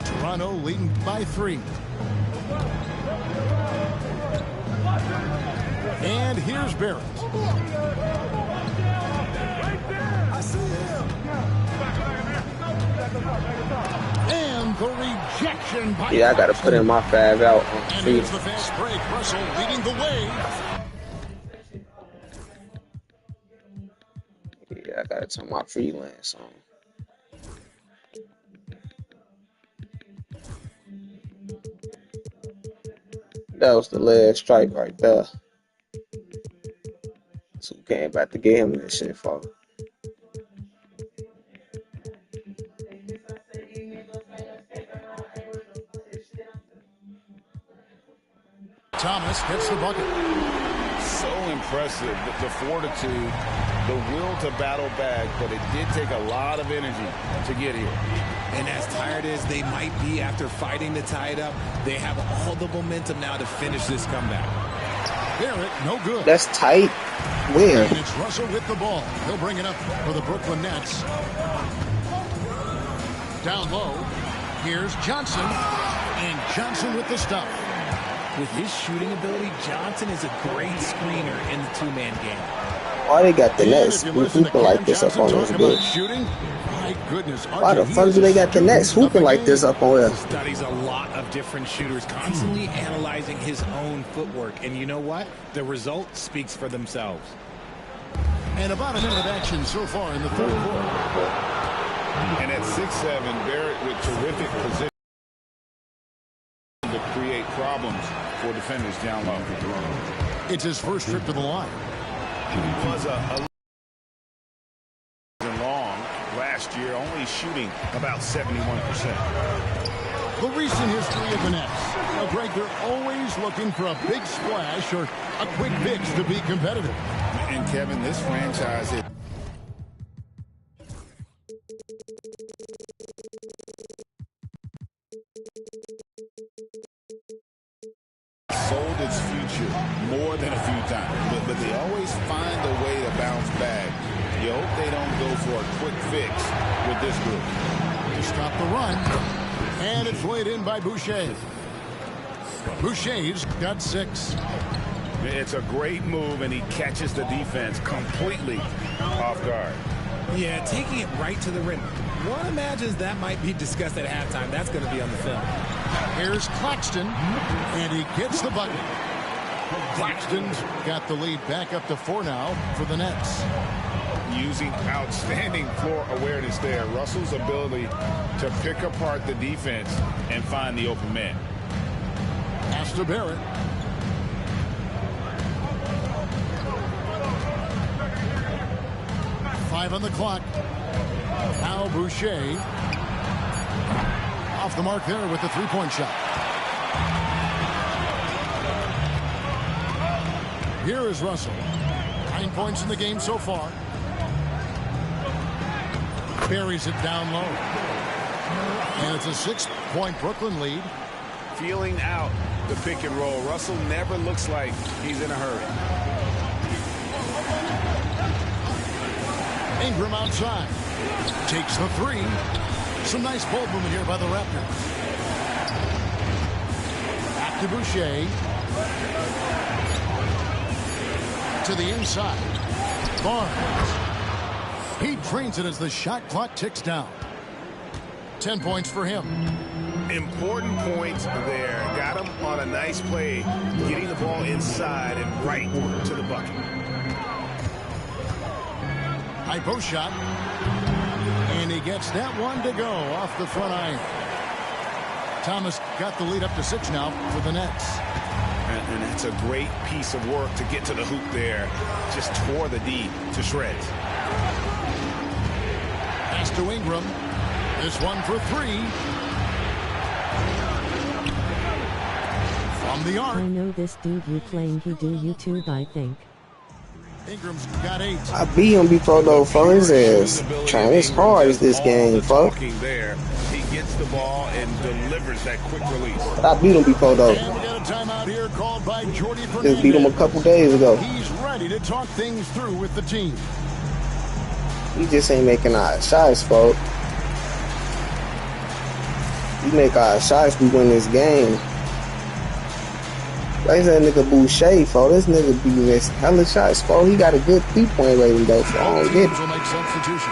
Toronto leading by 3. And here's Barrett. And the rejection by I gotta put in my 5 out on and free. here's the fast break. Russell leading the way. I gotta turn my freelance on. That was the last strike right there. So game about to get him this shit for. Thomas gets the bucket. So impressive, the fortitude, the will to battle back, but it did take a lot of energy to get here. And as tired as they might be after fighting to tie it up, they have all the momentum now to finish this comeback. Barrett, no good. That's tight. Where? And it's Russell with the ball. He'll bring it up for the Brooklyn Nets. Down low. Here's Johnson. And Johnson with the stop. With his shooting ability, Johnson is a great screener in the two-man game. Why they got the Nets hooping like this up on this bitch? Shooting, my goodness. Why the fuck do they got the Nets hooping like this up on here? Studies a lot of different shooters, constantly analyzing his own footwork. And you know what? The result speaks for themselves. And about a minute of action so far in the third quarter. And at 6'7", Barrett with terrific position to create problems for defenders down low. It's his first trip to the line. He was a long last year, only shooting about 71%. The recent history of the Nets. Now, Greg, they're always looking for a big splash or a quick fix to be competitive. And Kevin, this franchise is sold its future more than a few times, but they always find a way to bounce back. You hope they don't go for a quick fix with this group. To stop the run, and it's laid in by Boucher. Boucher's got 6. It's a great move, and he catches the defense completely off guard. Yeah, taking it right to the rim. One imagines that might be discussed at halftime. That's going to be on the film. Here's Claxton, and he gets the bucket. Claxton's got the lead back up to 4 now for the Nets. Using outstanding floor awareness there. Russell's ability to pick apart the defense and find the open man. Pass to Barrett. Five on the clock. Now Boucher. Off the mark there with the three-point shot. Here is Russell. 9 points in the game so far. Buries it down low. And it's a 6-point Brooklyn lead. Feeling out the pick and roll. Russell never looks like he's in a hurry. Ingram outside. Takes the 3. Some nice ball movement here by the Raptors. Back to Boucher. To the inside. Barnes. He drains it as the shot clock ticks down. 10 points for him. Important points there. Got him on a nice play, getting the ball inside and right to the bucket. High post shot. And he gets that one to go off the front iron. Thomas got the lead up to 6 now for the Nets. And that's a great piece of work to get to the hoop there. Just tore the D to shreds. Pass to Ingram. This one for 3. Beyond the arc. I know this dude you playing he do YouTube I think. Ingram's got 8. I beat him before though, for his ass. Trying his hard as this game, fuck. There, he gets the ball and delivers that quick release. I beat him before though. And we got a timeout here called by Jordy Fernandez. Just beat him a couple days ago. He's ready to talk things through with the team. He just ain't making our shots, folks. He make our shots, we win this game. Like that nigga Boucher, folks. This nigga be missing hella shots, folks. He got a good 3-point rating though, so I don't get it. Will make substitutions.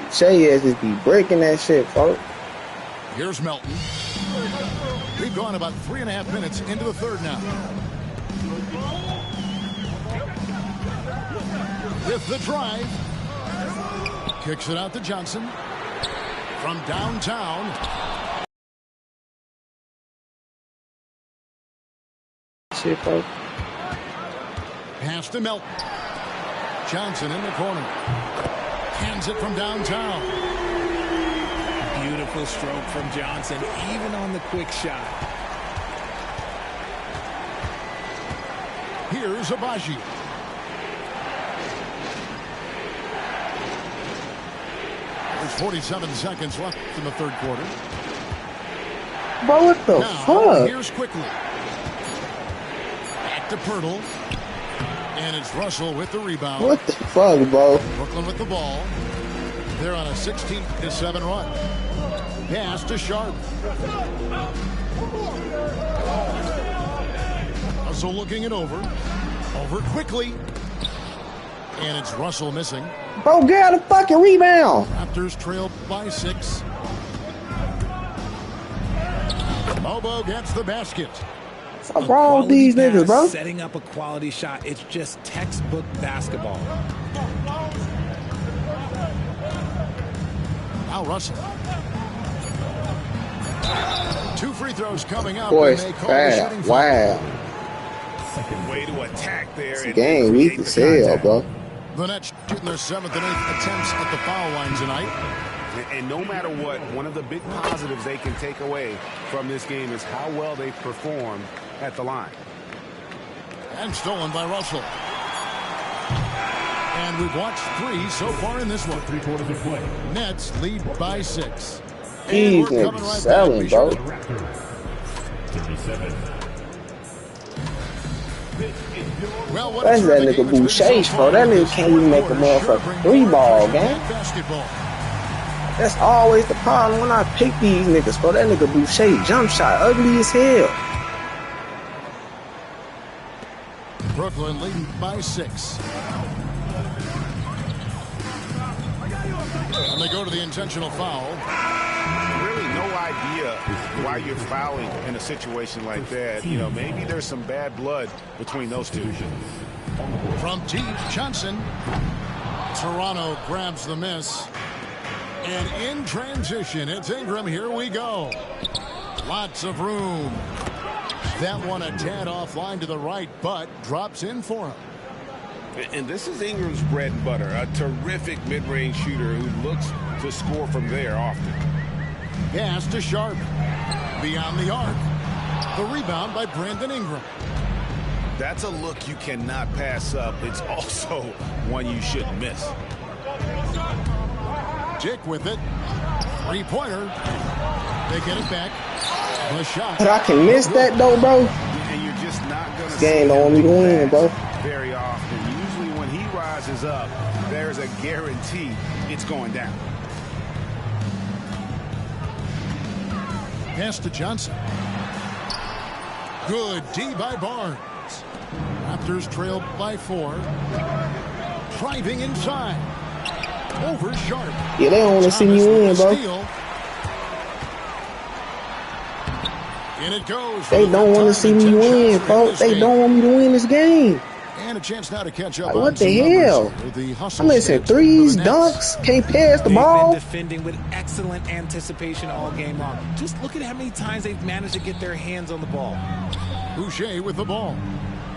Boucher ass just be breaking that shit, folks. Here's Melton. We've gone about 3.5 minutes into the third now. With the drive. Kicks it out to Johnson. From downtown. Shit, folks. Pass to Melton. Johnson in the corner. Hands it from downtown. Beautiful stroke from Johnson, even on the quick shot. Here's Abaji. There's 47 seconds left in the third quarter. Bro, what the fuck? Here's quickly. Back to Pirtle. And it's Russell with the rebound. What the fuck, bro? Brooklyn with the ball. They're on a 16-7 run. Pass to Sharp. Russell looking it over. Over quickly. And it's Russell missing. Bro, get out of fucking rebound. Raptors trail by 6. Bobo gets the basket. What's wrong with these niggas, bro? Setting up a quality shot. It's just textbook basketball. Now Russell. 2 free throws coming up. Boy, it's bad. Wow. Way to attack there. This game weak as hell, bro. The Nets shooting their 7th and 8th attempts at the foul line tonight. And no matter what, one of the big positives they can take away from this game is how well they perform at the line. And stolen by Russell. And we've watched 3 so far in this one. 3 quarters of play. Nets lead by 6. He's right selling, bro. 37. Well, That's that nigga Boucher, bro. That nigga can't even make a motherfucking 3-ball, gang. Basketball. That's always the problem when I pick these niggas, bro. That nigga Boucher jump shot ugly as hell. Brooklyn leading by 6. And they go to the intentional foul. Really no idea why you're fouling in a situation like that. You know, maybe there's some bad blood between those two. From deep, Johnson. Toronto grabs the miss. And in transition, it's Ingram. Here we go. Lots of room. That one a tad offline to the right, but drops in for him. And this is Ingram's bread and butter, a terrific mid-range shooter who looks to score from there often. Pass to Sharp. Beyond the arc. The rebound by Brandon Ingram. That's a look you cannot pass up. It's also one you shouldn't miss. Dick with it. 3-pointer. They get it back. The shot. But I can miss that though, bro. And you're just not going to game don't want me to win, bro. Very often. Usually when he rises up, there's a guarantee it's going down. Pass to Johnson. Good D by Barnes. Raptors trailed by 4. Driving inside. Over Sharp. Yeah, they don't want to see me win, bro. And it goes. They don't want to see me win, folks. They don't want me to win this game. And a chance now to catch up. Like, what the hell? I'm missing threes, dunks, can't pass the ball. They've been defending with excellent anticipation all game long. Just look at how many times they've managed to get their hands on the ball. Boucher with the ball.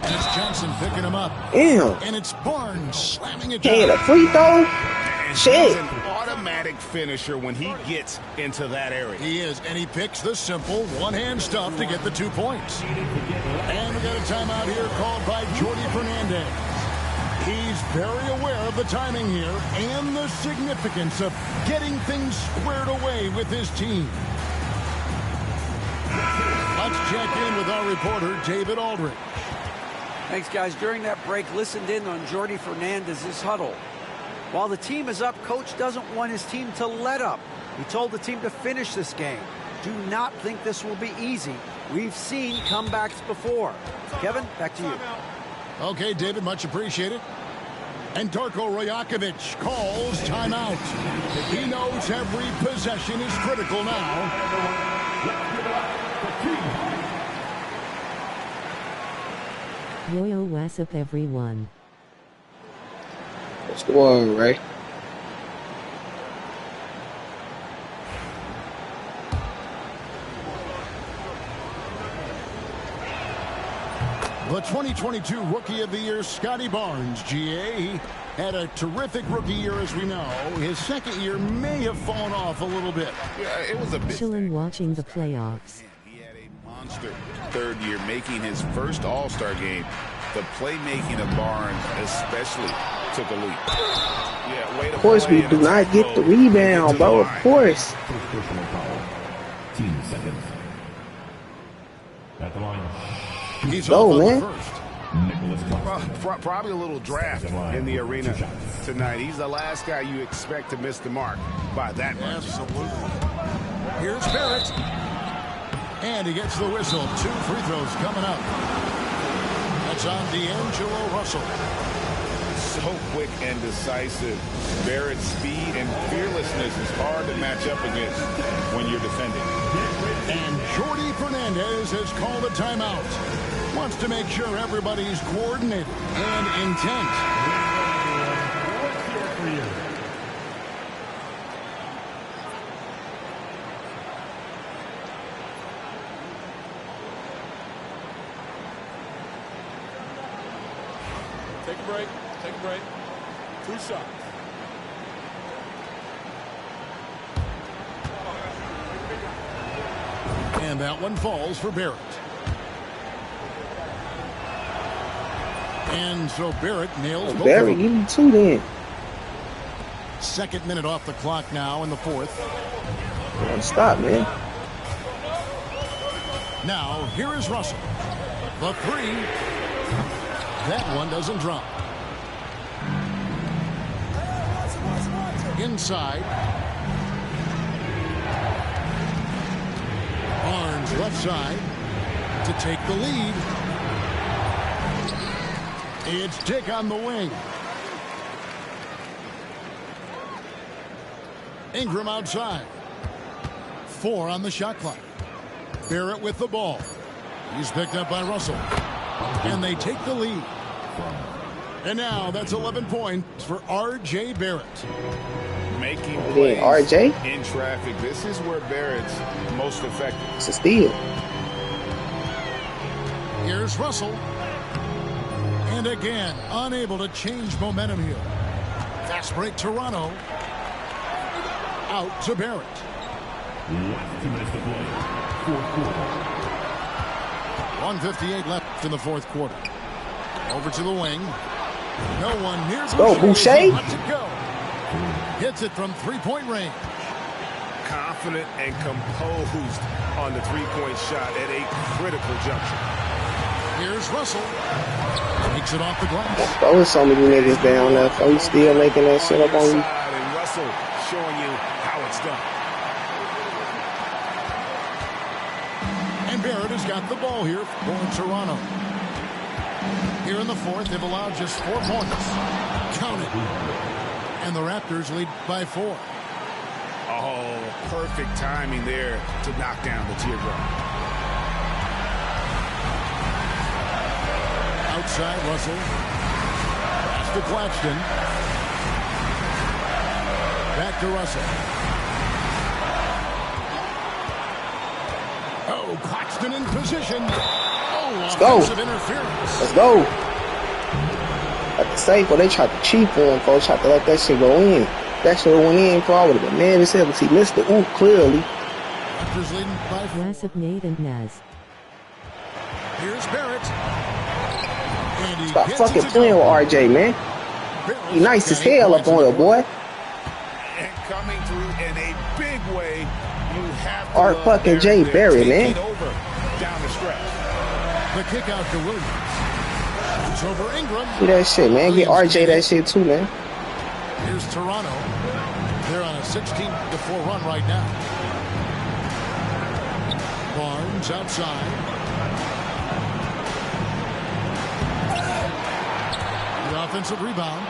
And it's Johnson picking him up. Damn. And it's Barnes slamming it Hey, down. a free throw? Shit. automatic finisher when he gets into that area. He is, and he picks the simple one-hand stuff to get the 2 points. And we got a timeout here called by Jordy Fernandez. He's very aware of the timing here and the significance of getting things squared away with his team. Let's check in with our reporter, David Aldridge. Thanks, guys. During that break, listened in on Jordy Fernandez's huddle. While the team is up, Coach doesn't want his team to let up. He told the team to finish this game. Do not think this will be easy. We've seen comebacks before. Kevin, back to you. Okay, David, much appreciated. And Darko Rajakovic calls timeout. He knows every possession is critical now. Yo, what's up, everyone? What's going on, Ray? The 2022 Rookie of the Year, Scotty Barnes, GA. He had a terrific rookie year, as we know. His second year may have fallen off a little bit. Yeah, it was a bit. Chillin' watching the playoffs. He had a monster third year, making his first All-Star game. The playmaking of Barnes especially took a leap. Yeah, way to Of course, we do not get the rebound, bro. Of course. Team seconds. At the line. He's Go, off on man. the first. Probably a little draft in the arena tonight. He's the last guy you expect to miss the mark by that much. Absolutely. Here's Barrett. And he gets the whistle. 2 free throws coming up. That's on D'Angelo Russell. So quick and decisive. Barrett's speed and fearlessness is hard to match up against when you're defending. And Jordy Fernandez has called a timeout. Wants to make sure everybody's coordinated and intent. Take a break. Take a break. 2 shots. And that one falls for Barrett. And so Barrett nails both Barry, of them. give me 2 then. Second minute off the clock now in the fourth. Don't stop, man. Now, here is Russell. The 3. That one doesn't drop. Inside. Barnes left side to take the lead. It's Dick on the wing. Ingram outside. 4 on the shot clock. Barrett with the ball. He's picked up by Russell. And they take the lead. And now that's 11 points for R.J. Barrett. Making plays RJ? in traffic. This is where Barrett's most effective. It's a steal. Here's Russell. And again, unable to change momentum here. Fast break Toronto. Out to Barrett. Last 2 minutes to play. Fourth quarter. 1:58 left in the fourth quarter. Over to the wing. No one near Go, Boucher. He lets it go. Hits it from 3-point range. Confident and composed on the three-point shot at a critical juncture. Here's Russell. Takes it off the glass. Throwing so many niggas down there. So he's still making that shit up on you. And Russell showing you how it's done. And Barrett has got the ball here for Toronto. Here in the fourth, they've allowed just 4 points. Count it. And the Raptors lead by 4. Oh, perfect timing there to knock down the teardrop. Outside, Russell. Pass to Claxton. Back to Russell. Oh, Claxton in position. Oh, Let's go. offensive interference. Let's go. At the safe, well, they tried to cheat for him, folks. Tried to let that shit go in. That should have went in for I would have been mad as hell because he missed the ooh clearly. Raptors leading by 4. Massive Nate and Naz. Here's Barrett. And he Stop gets fucking it to playing go. with RJ, man. He nice as hell up on it, boy. And coming through in a big way, you have to Art love fucking Jay Barry, man. over down the stretch. The kick out to Williams. It's over Ingram. See that shit, man. Get RJ that shit too, man. Here's Toronto. They're on a 16-4 run right now. Barnes outside. The offensive rebound.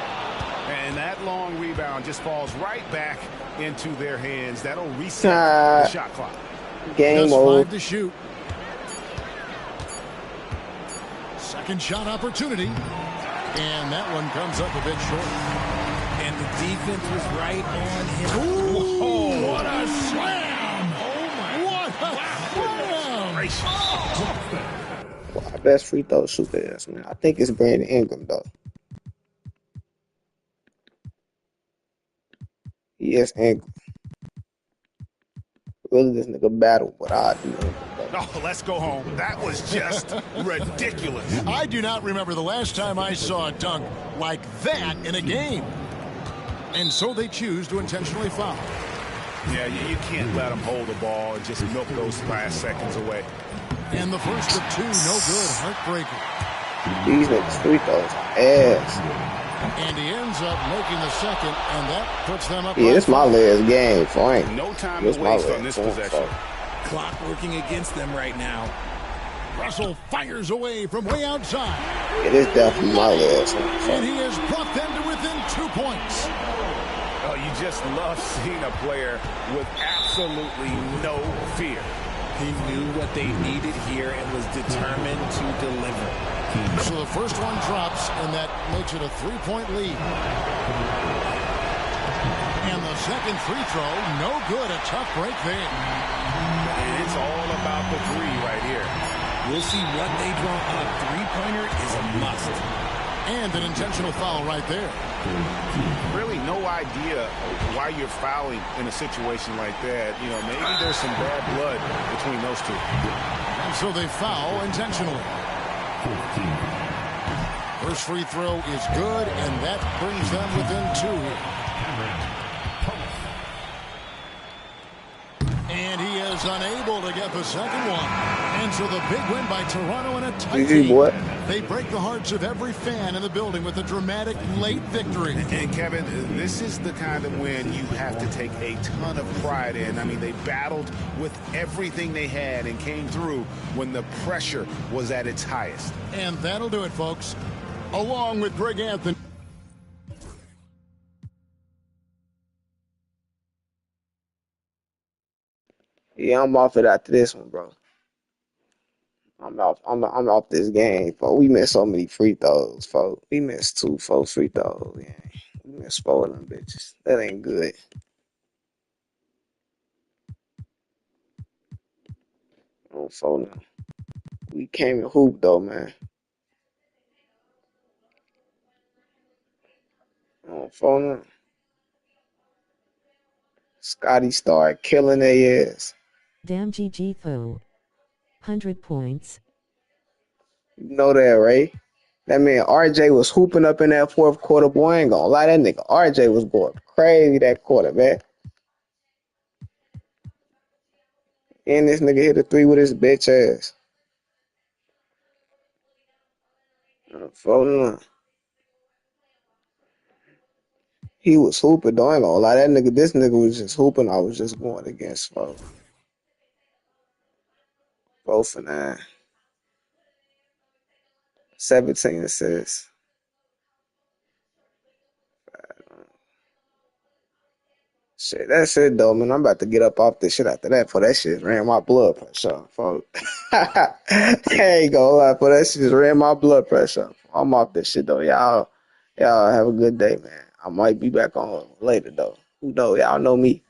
And that long rebound just falls right back into their hands. That'll reset the shot clock. Game Just over. 5 to shoot. Second shot opportunity. And that one comes up a bit short. And the defense was right on him. Ooh, what a slam! Oh my! What a slam! Well, our best free throw shooter is, man. I think it's Brandon Ingram though. Yes, Ingram. Really, this nigga battle, but I do. Oh, let's go home. That was just ridiculous. I do not remember the last time I saw a dunk like that in a game. And so they choose to intentionally foul. Yeah, you can't let them hold the ball and just milk those last seconds away. And the first of 2, no good. Heartbreaker. These niggas free throws ass. And he ends up making the second, and that puts them up. Yeah, this my last game, Frank. No time to waste on this possession. Clock working against them right now. Russell fires away from way outside. It is definitely my last one. And he has brought them to within 2 points. Oh, you just love seeing a player with absolutely no fear. He knew what they needed here and was determined to deliver. So the first one drops, and that makes it a 3-point lead. And the second free throw, no good. A tough break there. And it's all about the three right here. We'll see what they draw up. Three-pointer is a must. And an intentional foul right there. Really no idea why you're fouling in a situation like that. You know, maybe there's some bad blood between those two. And so they foul intentionally. First free throw is good, and that brings them within 2 here. And he is unable to get the second one. And so the big win by Toronto in a tight game. They break the hearts of every fan in the building with a dramatic late victory. And Kevin, this is the kind of win you have to take a ton of pride in. I mean, they battled with everything they had and came through when the pressure was at its highest. And that'll do it, folks. Along with Greg Anthony. Yeah, I'm off it after this one, bro. I'm off this game, folks. We missed so many free throws, folks. We missed 2, 4 free throws. Yeah. We missed 4 of them bitches. That ain't good. On 4 now. We came and hoop though, man. On 4 now. Scotty started killing their ass. Damn GG Fo. 100 points. You know that, right? That man RJ was hooping up in that fourth quarter. Boy, I ain't gonna lie, that nigga RJ was going crazy that quarter, man. And this nigga hit a 3 with his bitch ass. 4-1. He was hooping, though. I ain't gonna lie, this nigga was just hooping. I was just going against 4. 4 for 9. 17 assists. Shit, that's it though, man. I'm about to get up off this shit after that. For that shit ran my blood pressure, folks. I ain't gonna lie, for that shit ran my blood pressure. I'm off this shit though. Y'all have a good day, man. I might be back on later though. Who knows? Y'all know me.